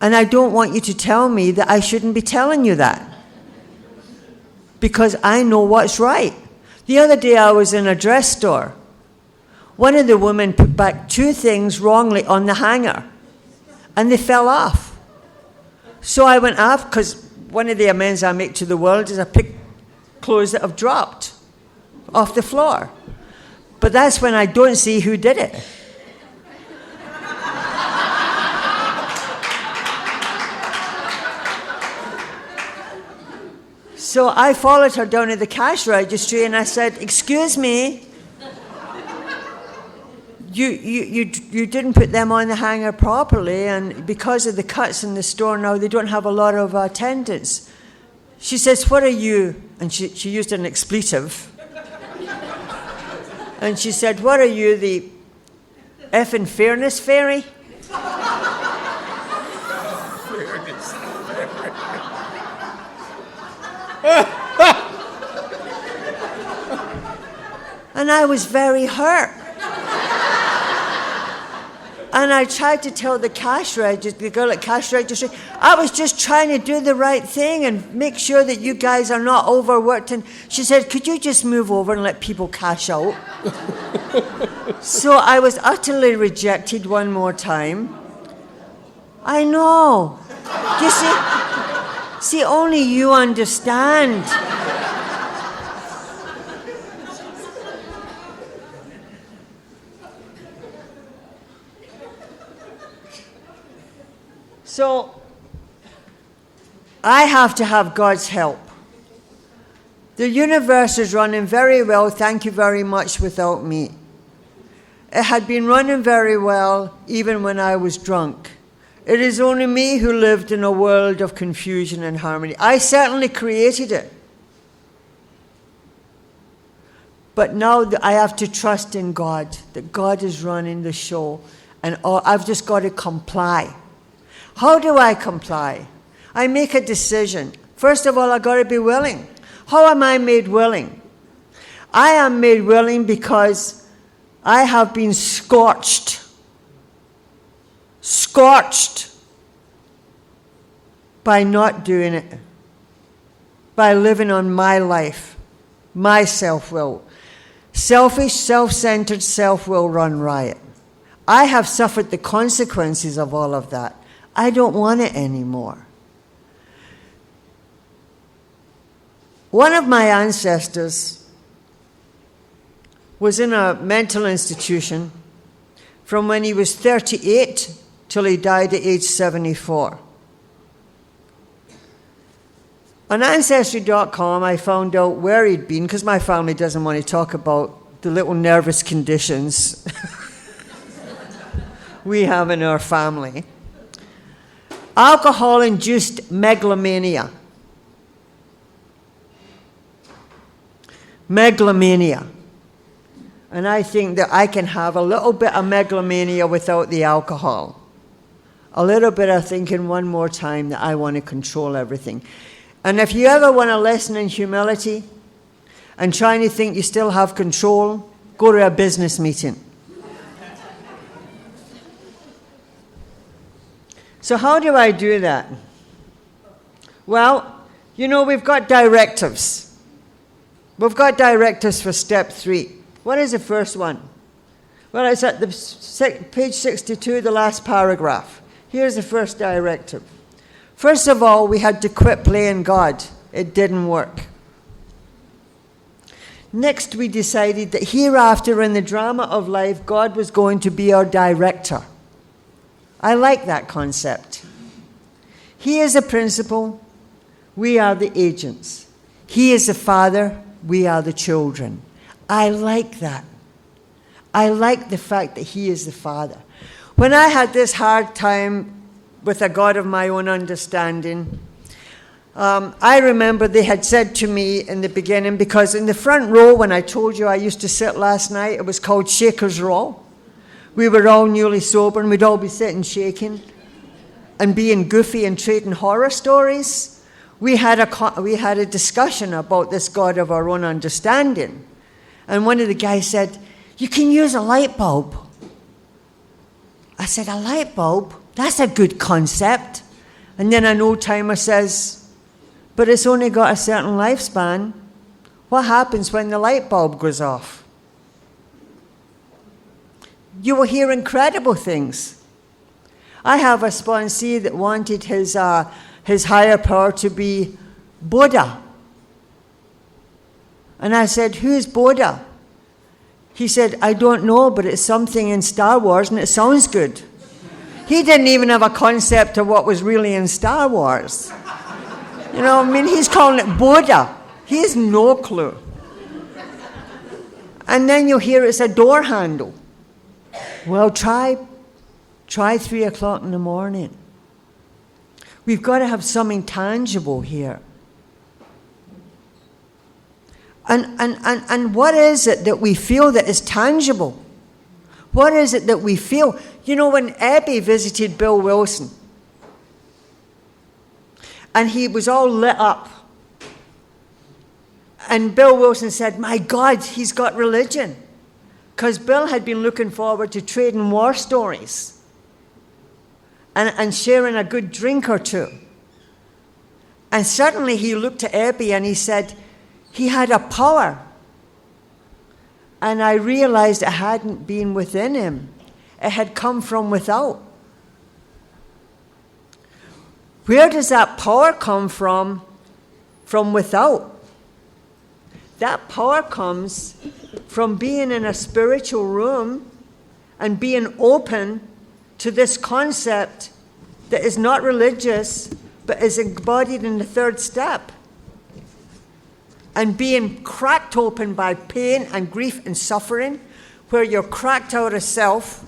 And I don't want you to tell me that I shouldn't be telling you that. Because I know what's right. The other day I was in a dress store. One of the women put back 2 things wrongly on the hanger. And they fell off. So I went off, because one of the amends I make to the world is I pick clothes that have dropped off the floor. But that's when I don't see who did it. So I followed her down to the cash registry and I said, excuse me, you didn't put them on the hanger properly, and because of the cuts in the store now, they don't have a lot of attendants. She says, what are you? And she used an expletive. And she said, what are you, the effing fairness fairy? And I was very hurt. And I tried to tell the girl at cash registry, I was just trying to do the right thing and make sure that you guys are not overworked. And she said, could you just move over and let people cash out? So I was utterly rejected one more time. I know. You see, only you understand. So, I have to have God's help. The universe is running very well, thank you very much, without me. It had been running very well even when I was drunk. It is only me who lived in a world of confusion and harmony. I certainly created it. But now I have to trust in God, that God is running the show, and I've just got to comply. How do I comply? I make a decision. First of all, I've got to be willing. How am I made willing? I am made willing because I have been scorched by not doing it, by living on my life, my self-will. Selfish, self-centered self-will run riot. I have suffered the consequences of all of that. I don't want it anymore. One of my ancestors was in a mental institution from when he was 38 till he died at age 74. On Ancestry.com, I found out where he'd been, because my family doesn't want to talk about the little nervous conditions we have in our family. Alcohol-induced megalomania. Megalomania. And I think that I can have a little bit of megalomania without the alcohol. A little bit of thinking one more time that I want to control everything. And if you ever want a lesson in humility and trying to think you still have control, go to a business meeting. So how do I do that? Well, you know, we've got directives. We've got directives for step 3. What is the first one? Well, it's at page 62, the last paragraph. Here's the first directive. First of all, we had to quit playing God. It didn't work. Next, we decided that hereafter in the drama of life, God was going to be our director. I like that concept. He is the principal, we are the agents. He is the father, we are the children. I like that. I like the fact that he is the father. When I had this hard time with a God of my own understanding, I remember they had said to me in the beginning, because in the front row, when I told you I used to sit last night, it was called Shaker's Row. We were all newly sober, and we'd all be sitting shaking and being goofy and trading horror stories. We had a discussion about this God of our own understanding. And one of the guys said, "You can use a light bulb." I said, "A light bulb? That's a good concept." And then an old-timer says, "But it's only got a certain lifespan. What happens when the light bulb goes off?" You will hear incredible things. I have a sponsee that wanted his higher power to be Buddha. And I said, "Who is Buddha?" He said, "I don't know, but it's something in Star Wars and it sounds good." He didn't even have a concept of what was really in Star Wars. You know, I mean, he's calling it Buddha. He has no clue. And then you'll hear it's a door handle. Well, try 3 o'clock in the morning. We've got to have something tangible here. And what is it that we feel that is tangible? What is it that we feel? You know, when Abby visited Bill Wilson, and he was all lit up, and Bill Wilson said, "My God, he's got religion." Because Bill had been looking forward to trading war stories and sharing a good drink or two. And suddenly he looked at Abby and he said, he had a power. And I realized it hadn't been within him. It had come from without. Where does that power come from? From without. That power comes from being in a spiritual room and being open to this concept that is not religious, but is embodied in the third step. and being cracked open by pain and grief and suffering, where you're cracked out of self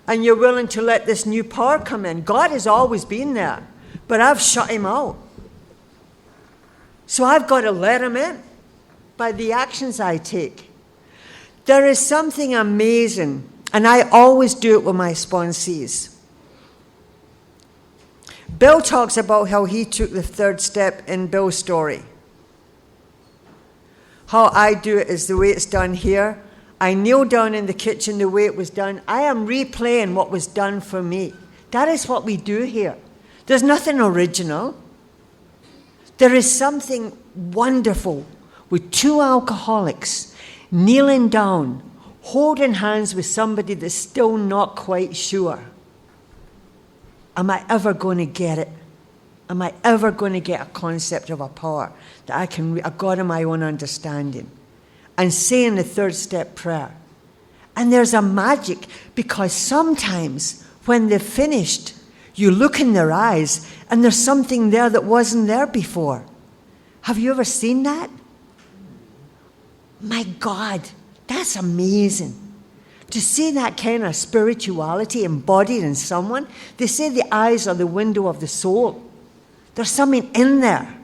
and you're willing to let this new power come in. God has always been there, but I've shut him out. So I've got to let him in by the actions I take. There is something amazing, and I always do it with my sponsees. Bill talks about how he took the third step in Bill's story. How I do it is the way it's done here. I kneel down in the kitchen the way it was done. I am replaying what was done for me. That is what we do here. There's nothing original. There is something wonderful with two alcoholics kneeling down, holding hands with somebody that's still not quite sure. Am I ever going to get it? Am I ever going to get a concept of a power that I can, a God of my own understanding? And saying the third step prayer. And there's a magic, because sometimes when they've finished, you look in their eyes and there's something there that wasn't there before. Have you ever seen that? My God, that's amazing. To see that kind of spirituality embodied in someone. They say the eyes are the window of the soul. There's something in there.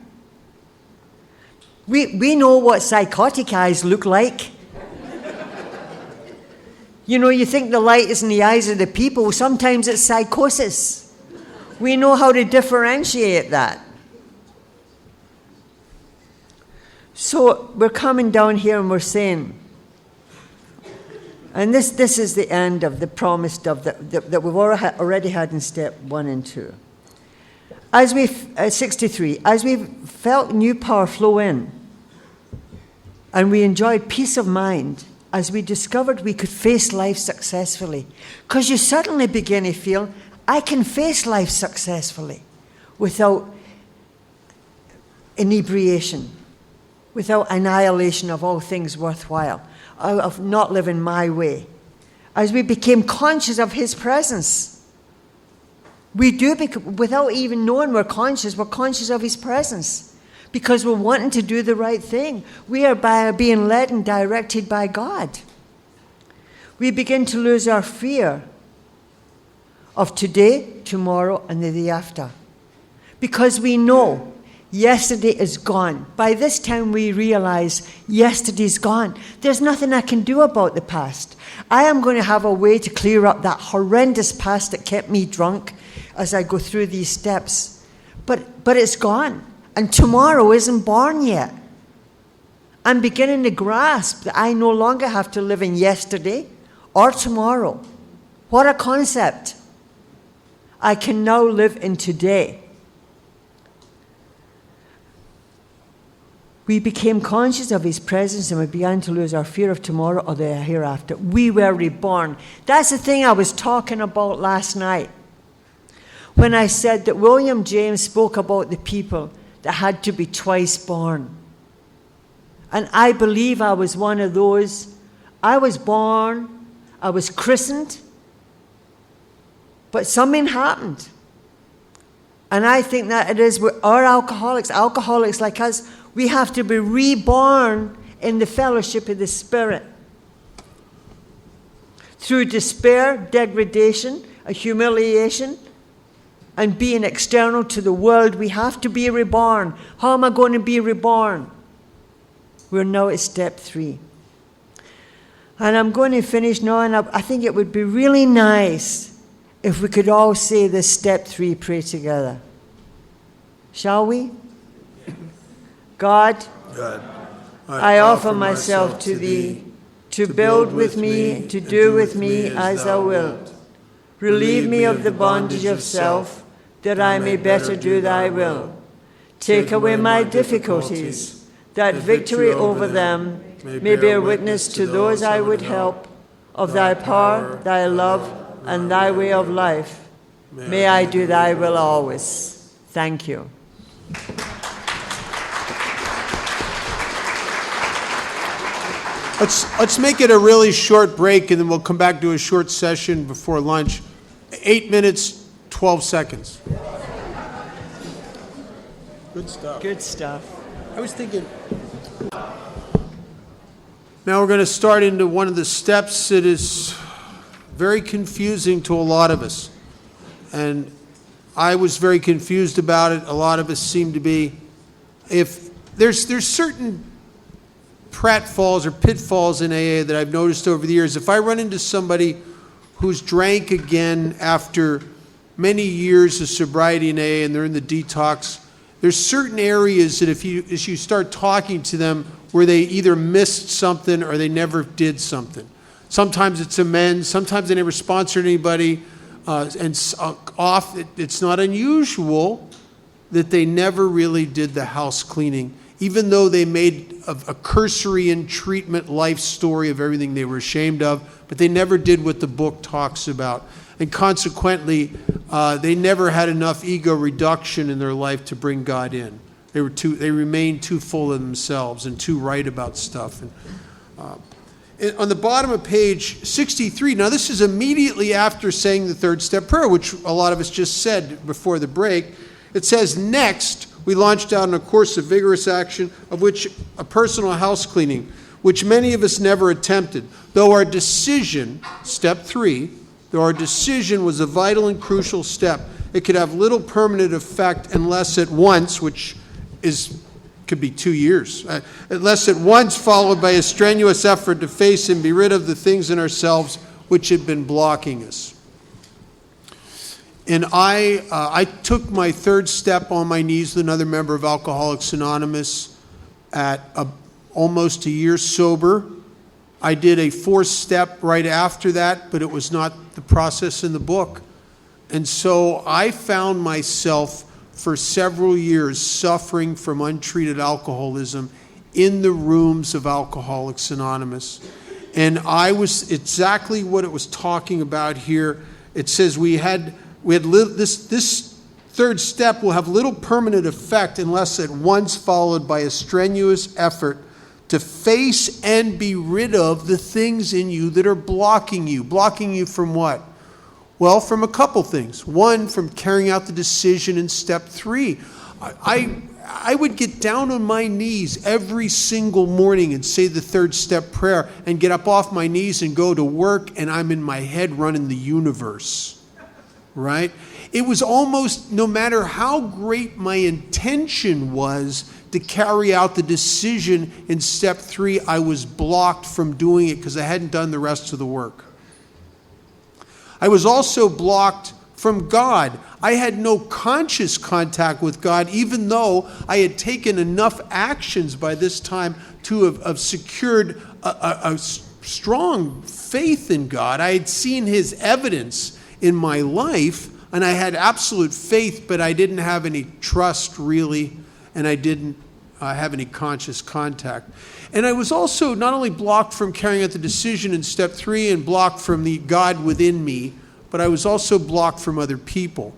We know what psychotic eyes look like. You know, you think the light is in the eyes of the people. Sometimes it's psychosis. We know how to differentiate that. So we're coming down here and we're saying, and this is the end of the promise of that we've already had in step 1 and 2. As we 63, as we felt new power flow in, and we enjoyed peace of mind, as we discovered we could face life successfully, because you suddenly begin to feel, I can face life successfully without inebriation, without annihilation of all things worthwhile, of not living my way. As we became conscious of his presence, we do, without even knowing we're conscious of his presence, because we're wanting to do the right thing. We are being led and directed by God. We begin to lose our fear of today, tomorrow, and the day after, because we know yesterday is gone. By this time we realize yesterday's gone. There's nothing I can do about the past. I am going to have a way to clear up that horrendous past that kept me drunk as I go through these steps. But it's gone. And tomorrow isn't born yet. I'm beginning to grasp that I no longer have to live in yesterday or tomorrow. What a concept. I can now live in today. We became conscious of his presence and we began to lose our fear of tomorrow or the hereafter. We were reborn. That's the thing I was talking about last night when I said that William James spoke about the people that had to be twice born. And I believe I was one of those. I was born, I was christened, but something happened. And I think that it is with our alcoholics like us, we have to be reborn in the fellowship of the Spirit. Through despair, degradation, a humiliation, and being external to the world, we have to be reborn. How am I going to be reborn? We're now at step 3. And I'm going to finish now, and I think it would be really nice if we could all say this step 3 prayer together. Shall we? God, I offer myself to thee, to build with me, to do with me as thou wilt. Relieve me of the bondage of self, that I may better do thy will. Take away my difficulties, that victory over them may bear witness to those I would help of thy power, thy love, and thy way of life. May I do thy will always. Thank you. Let's make it a really short break, and then we'll come back to a short session before lunch. 8 minutes, 12 seconds. Good stuff. Good stuff. I was thinking Now we're going to start into one of the steps that is very confusing to a lot of us. And I was very confused about it. A lot of us seem to be. If there's certain pratfalls or pitfalls in AA that I've noticed over the years. If I run into somebody who's drank again after many years of sobriety in AA and they're in the detox, there's certain areas that as you start talking to them where they either missed something or they never did something. Sometimes it's amends, sometimes they never sponsored anybody, it's not unusual that they never really did the house cleaning, even though they made a cursory in treatment life story of everything they were ashamed of, but they never did what the book talks about. And consequently, they never had enough ego reduction in their life to bring God in. They remained too full of themselves and too right about stuff. And on the bottom of page 63, now this is immediately after saying the third step prayer, which a lot of us just said before the break. It says, next, we launched out on a course of vigorous action, of which a personal house cleaning, which many of us never attempted. Though our decision, step 3, though our decision was a vital and crucial step, it could have little permanent effect unless at once, could be 2 years, unless at once followed by a strenuous effort to face and be rid of the things in ourselves which had been blocking us. And I took my third step on my knees with another member of Alcoholics Anonymous at almost a year sober. I did a fourth step right after that, but it was not the process in the book. And so I found myself for several years suffering from untreated alcoholism in the rooms of Alcoholics Anonymous. And I was exactly what it was talking about here. It says this third step will have little permanent effect unless at once followed by a strenuous effort to face and be rid of the things in you that are blocking you. Blocking you from what? Well, from a couple things. One, from carrying out the decision in step 3. I would get down on my knees every single morning and say the third step prayer and get up off my knees and go to work, and I'm in my head running the universe, right? It was almost, no matter how great my intention was to carry out the decision in step 3, I was blocked from doing it because I hadn't done the rest of the work. I was also blocked from God. I had no conscious contact with God, even though I had taken enough actions by this time to have secured a strong faith in God. I had seen his evidence in my life, and I had absolute faith, but I didn't have any trust really, and I didn't have any conscious contact. And I was also not only blocked from carrying out the decision in step 3 and blocked from the God within me, but I was also blocked from other people.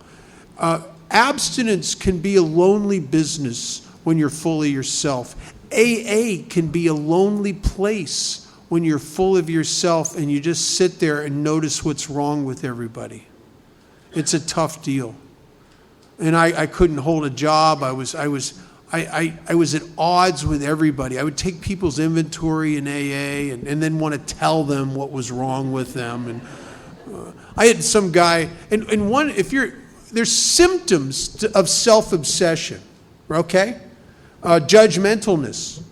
Abstinence can be a lonely business when you're fully yourself. AA can be a lonely place when you're full of yourself and you just sit there and notice what's wrong with everybody. It's a tough deal. And I couldn't hold a job. I was at odds with everybody. I would take people's inventory in AA and then want to tell them what was wrong with them. And I had some guy, and one, there's symptoms of self-obsession, okay? Judgmentalness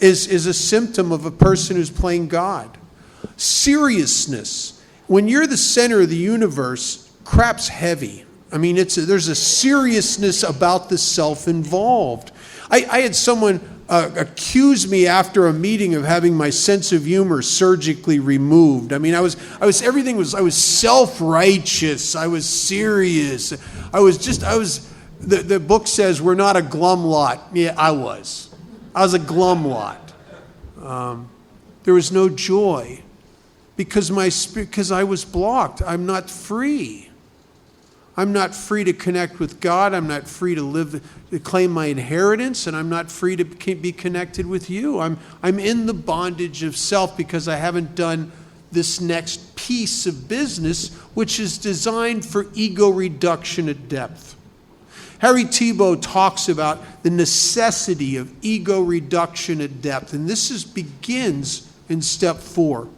is a symptom of a person who's playing God. Seriousness. When you're the center of the universe, crap's heavy. I mean, there's a seriousness about the self involved. I had someone accuse me after a meeting of having my sense of humor surgically removed. I mean, I was self-righteous. I was serious. The book says we're not a glum lot. Yeah, I was a glum lot. There was no joy because I was blocked. I'm not free. I'm not free to connect with God. I'm not free to claim my inheritance, and I'm not free to be connected with you. I'm in the bondage of self because I haven't done this next piece of business, which is designed for ego reduction at depth. Harry Tiebout talks about the necessity of ego reduction at depth, and begins in step 4.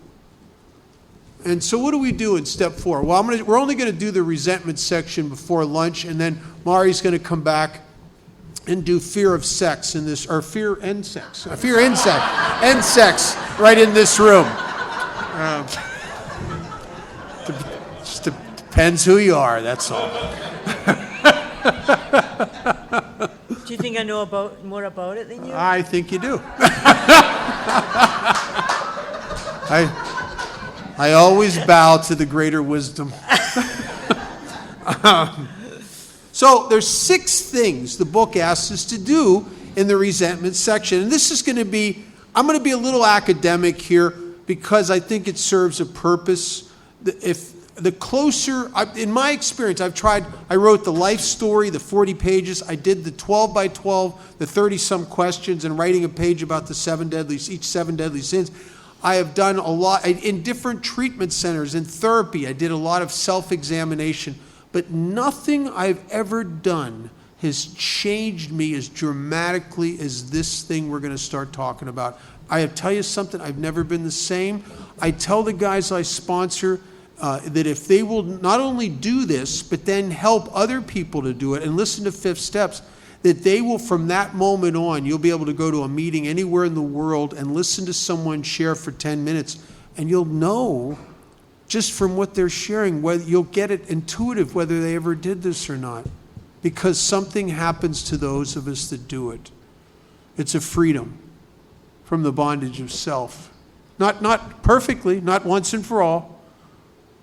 And so what do we do in step 4? Well, we're only going to do the resentment section before lunch, and then Mari's going to come back and do fear of sex in this, or fear and sex, and sex right in this room. Just depends who you are, that's all. Do you think I know more about it than you? I think you do. I always bow to the greater wisdom. So there's 6 things the book asks us to do in the resentment section. And this is going to be, I'm going to be a little academic here because I think it serves a purpose. In my experience, I wrote the life story, the 40 pages. I did the 12 by 12, the 30-some questions, and writing a page about each 7 deadly sins. I have done a lot in different treatment centers, in therapy. I did a lot of self-examination. But nothing I've ever done has changed me as dramatically as this thing we're going to start talking about. I tell you something, I've never been the same. I tell the guys I sponsor that if they will not only do this, but then help other people to do it and listen to 5 steps, that they will, from that moment on, you'll be able to go to a meeting anywhere in the world and listen to someone share for 10 minutes, and you'll know just from what they're sharing, whether you'll get it intuitive whether they ever did this or not. Because something happens to those of us that do it. It's a freedom from the bondage of self. Not perfectly, not once and for all.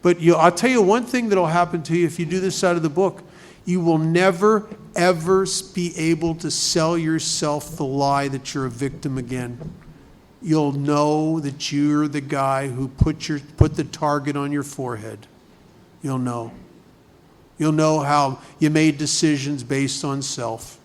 But I'll tell you one thing that'll happen to you if you do this out of the book. You will never, ever be able to sell yourself the lie that you're a victim again. You'll know that you're the guy who put the target on your forehead. You'll know. You'll know how you made decisions based on self,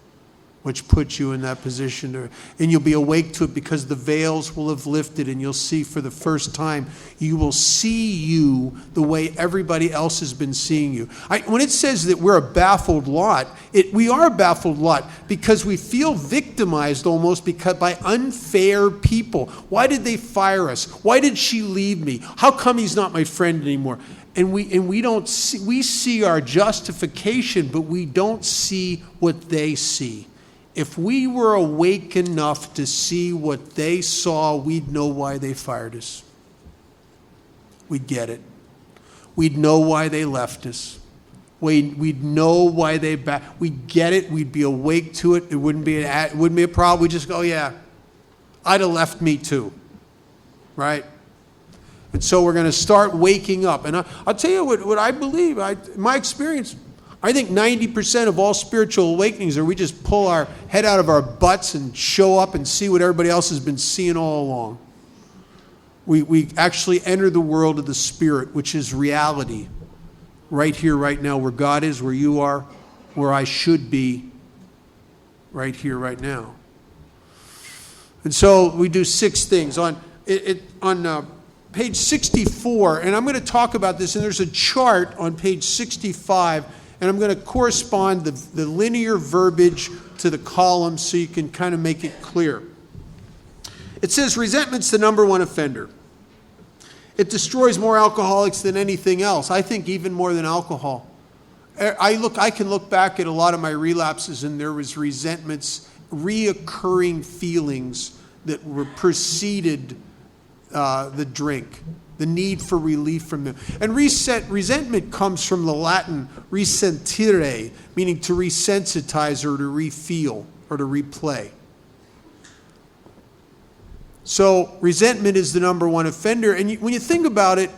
which put you in that position. And you'll be awake to it because the veils will have lifted, and you'll see for the first time, you will see you the way everybody else has been seeing you. When it says that we're a baffled lot, we are a baffled lot because we feel victimized almost by unfair people. Why did they fire us? Why did she leave me? How come he's not my friend anymore? And we don't see, we see our justification, but we don't see what they see. If we were awake enough to see what they saw, we'd know why they fired us. We'd get it. We'd know why they left us. We'd know why we'd get it. We'd be awake to it. It wouldn't be a problem. We'd just go, yeah, I'd have left me too, right? And so we're going to start waking up. And I'll tell you what I believe. My experience, I think 90% of all spiritual awakenings are we just pull our head out of our butts and show up and see what everybody else has been seeing all along. We actually enter the world of the spirit, which is reality, right here, right now, where God is, where you are, where I should be, right here, right now. And so we do 6 things. On page 64, and I'm going to talk about this, and there's a chart on page 65, and I'm going to correspond the linear verbiage to the column so you can kind of make it clear. It says resentment's the number 1 offender. It destroys more alcoholics than anything else. I think even more than alcohol. I can look back at a lot of my relapses, and there was resentments, reoccurring feelings that were preceded the drink, the need for relief from them. And resentment comes from the Latin resentire, meaning to resensitize or to refeel or to replay. So resentment is the number 1 offender. And when you think about it,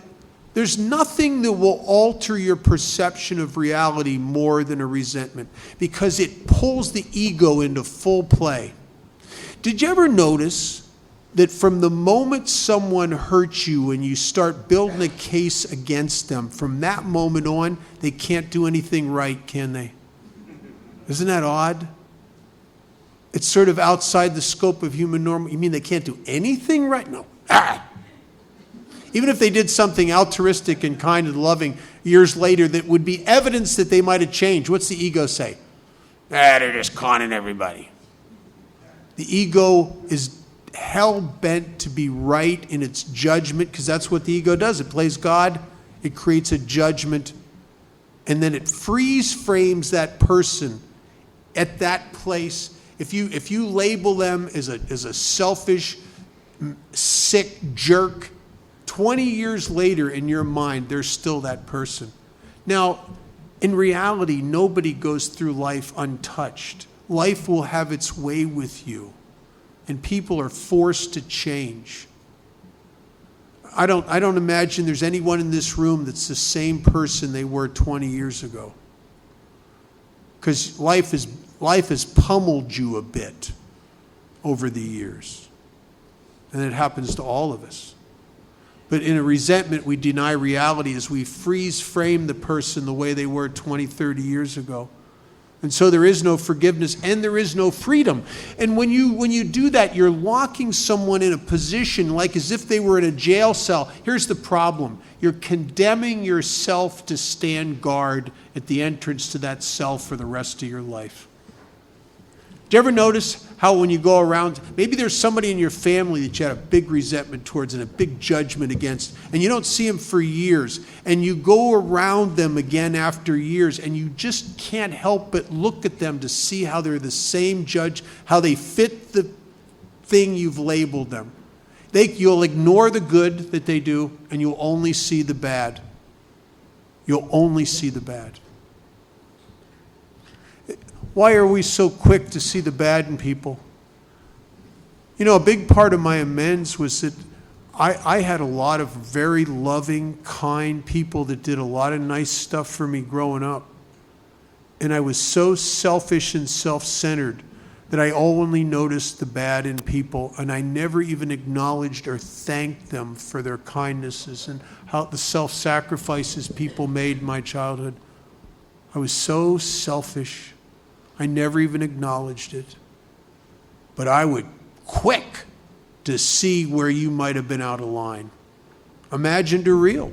there's nothing that will alter your perception of reality more than a resentment, because it pulls the ego into full play. Did you ever notice that from the moment someone hurts you and you start building a case against them, from that moment on, they can't do anything right, can they? Isn't that odd? It's sort of outside the scope of human normal. You mean they can't do anything right? No. Even if they did something altruistic and kind and loving years later that would be evidence that they might have changed, what's the ego say? They're just conning everybody. The ego is hell-bent to be right in its judgment, because that's what the ego does. It plays God, it creates a judgment, and then it freeze frames that person at that place. If you label them as a selfish, sick jerk, 20 years later in your mind, they're still that person. Now, in reality, nobody goes through life untouched. Life will have its way with you, and people are forced to change. I don't imagine there's anyone in this room that's the same person they were 20 years ago. Because life has pummeled you a bit over the years. And it happens to all of us. But in a resentment, we deny reality as we freeze frame the person the way they were 20, 30 years ago. And so there is no forgiveness and there is no freedom. And when you do that, you're locking someone in a position like as if they were in a jail cell. Here's the problem. You're condemning yourself to stand guard at the entrance to that cell for the rest of your life. Do you ever notice how when you go around, maybe there's somebody in your family that you had a big resentment towards and a big judgment against, and you don't see them for years, and you go around them again after years, and you just can't help but look at them to see how they're the same judge, how they fit the thing you've labeled them. You'll ignore the good that they do, and you'll only see the bad. You'll only see the bad. Why are we so quick to see the bad in people? You know, a big part of my amends was that I had a lot of very loving, kind people that did a lot of nice stuff for me growing up. And I was so selfish and self-centered that I only noticed the bad in people, and I never even acknowledged or thanked them for their kindnesses and how the self-sacrifices people made in my childhood. I was so selfish. I never even acknowledged it. But I would quick to see where you might have been out of line. Imagined or real.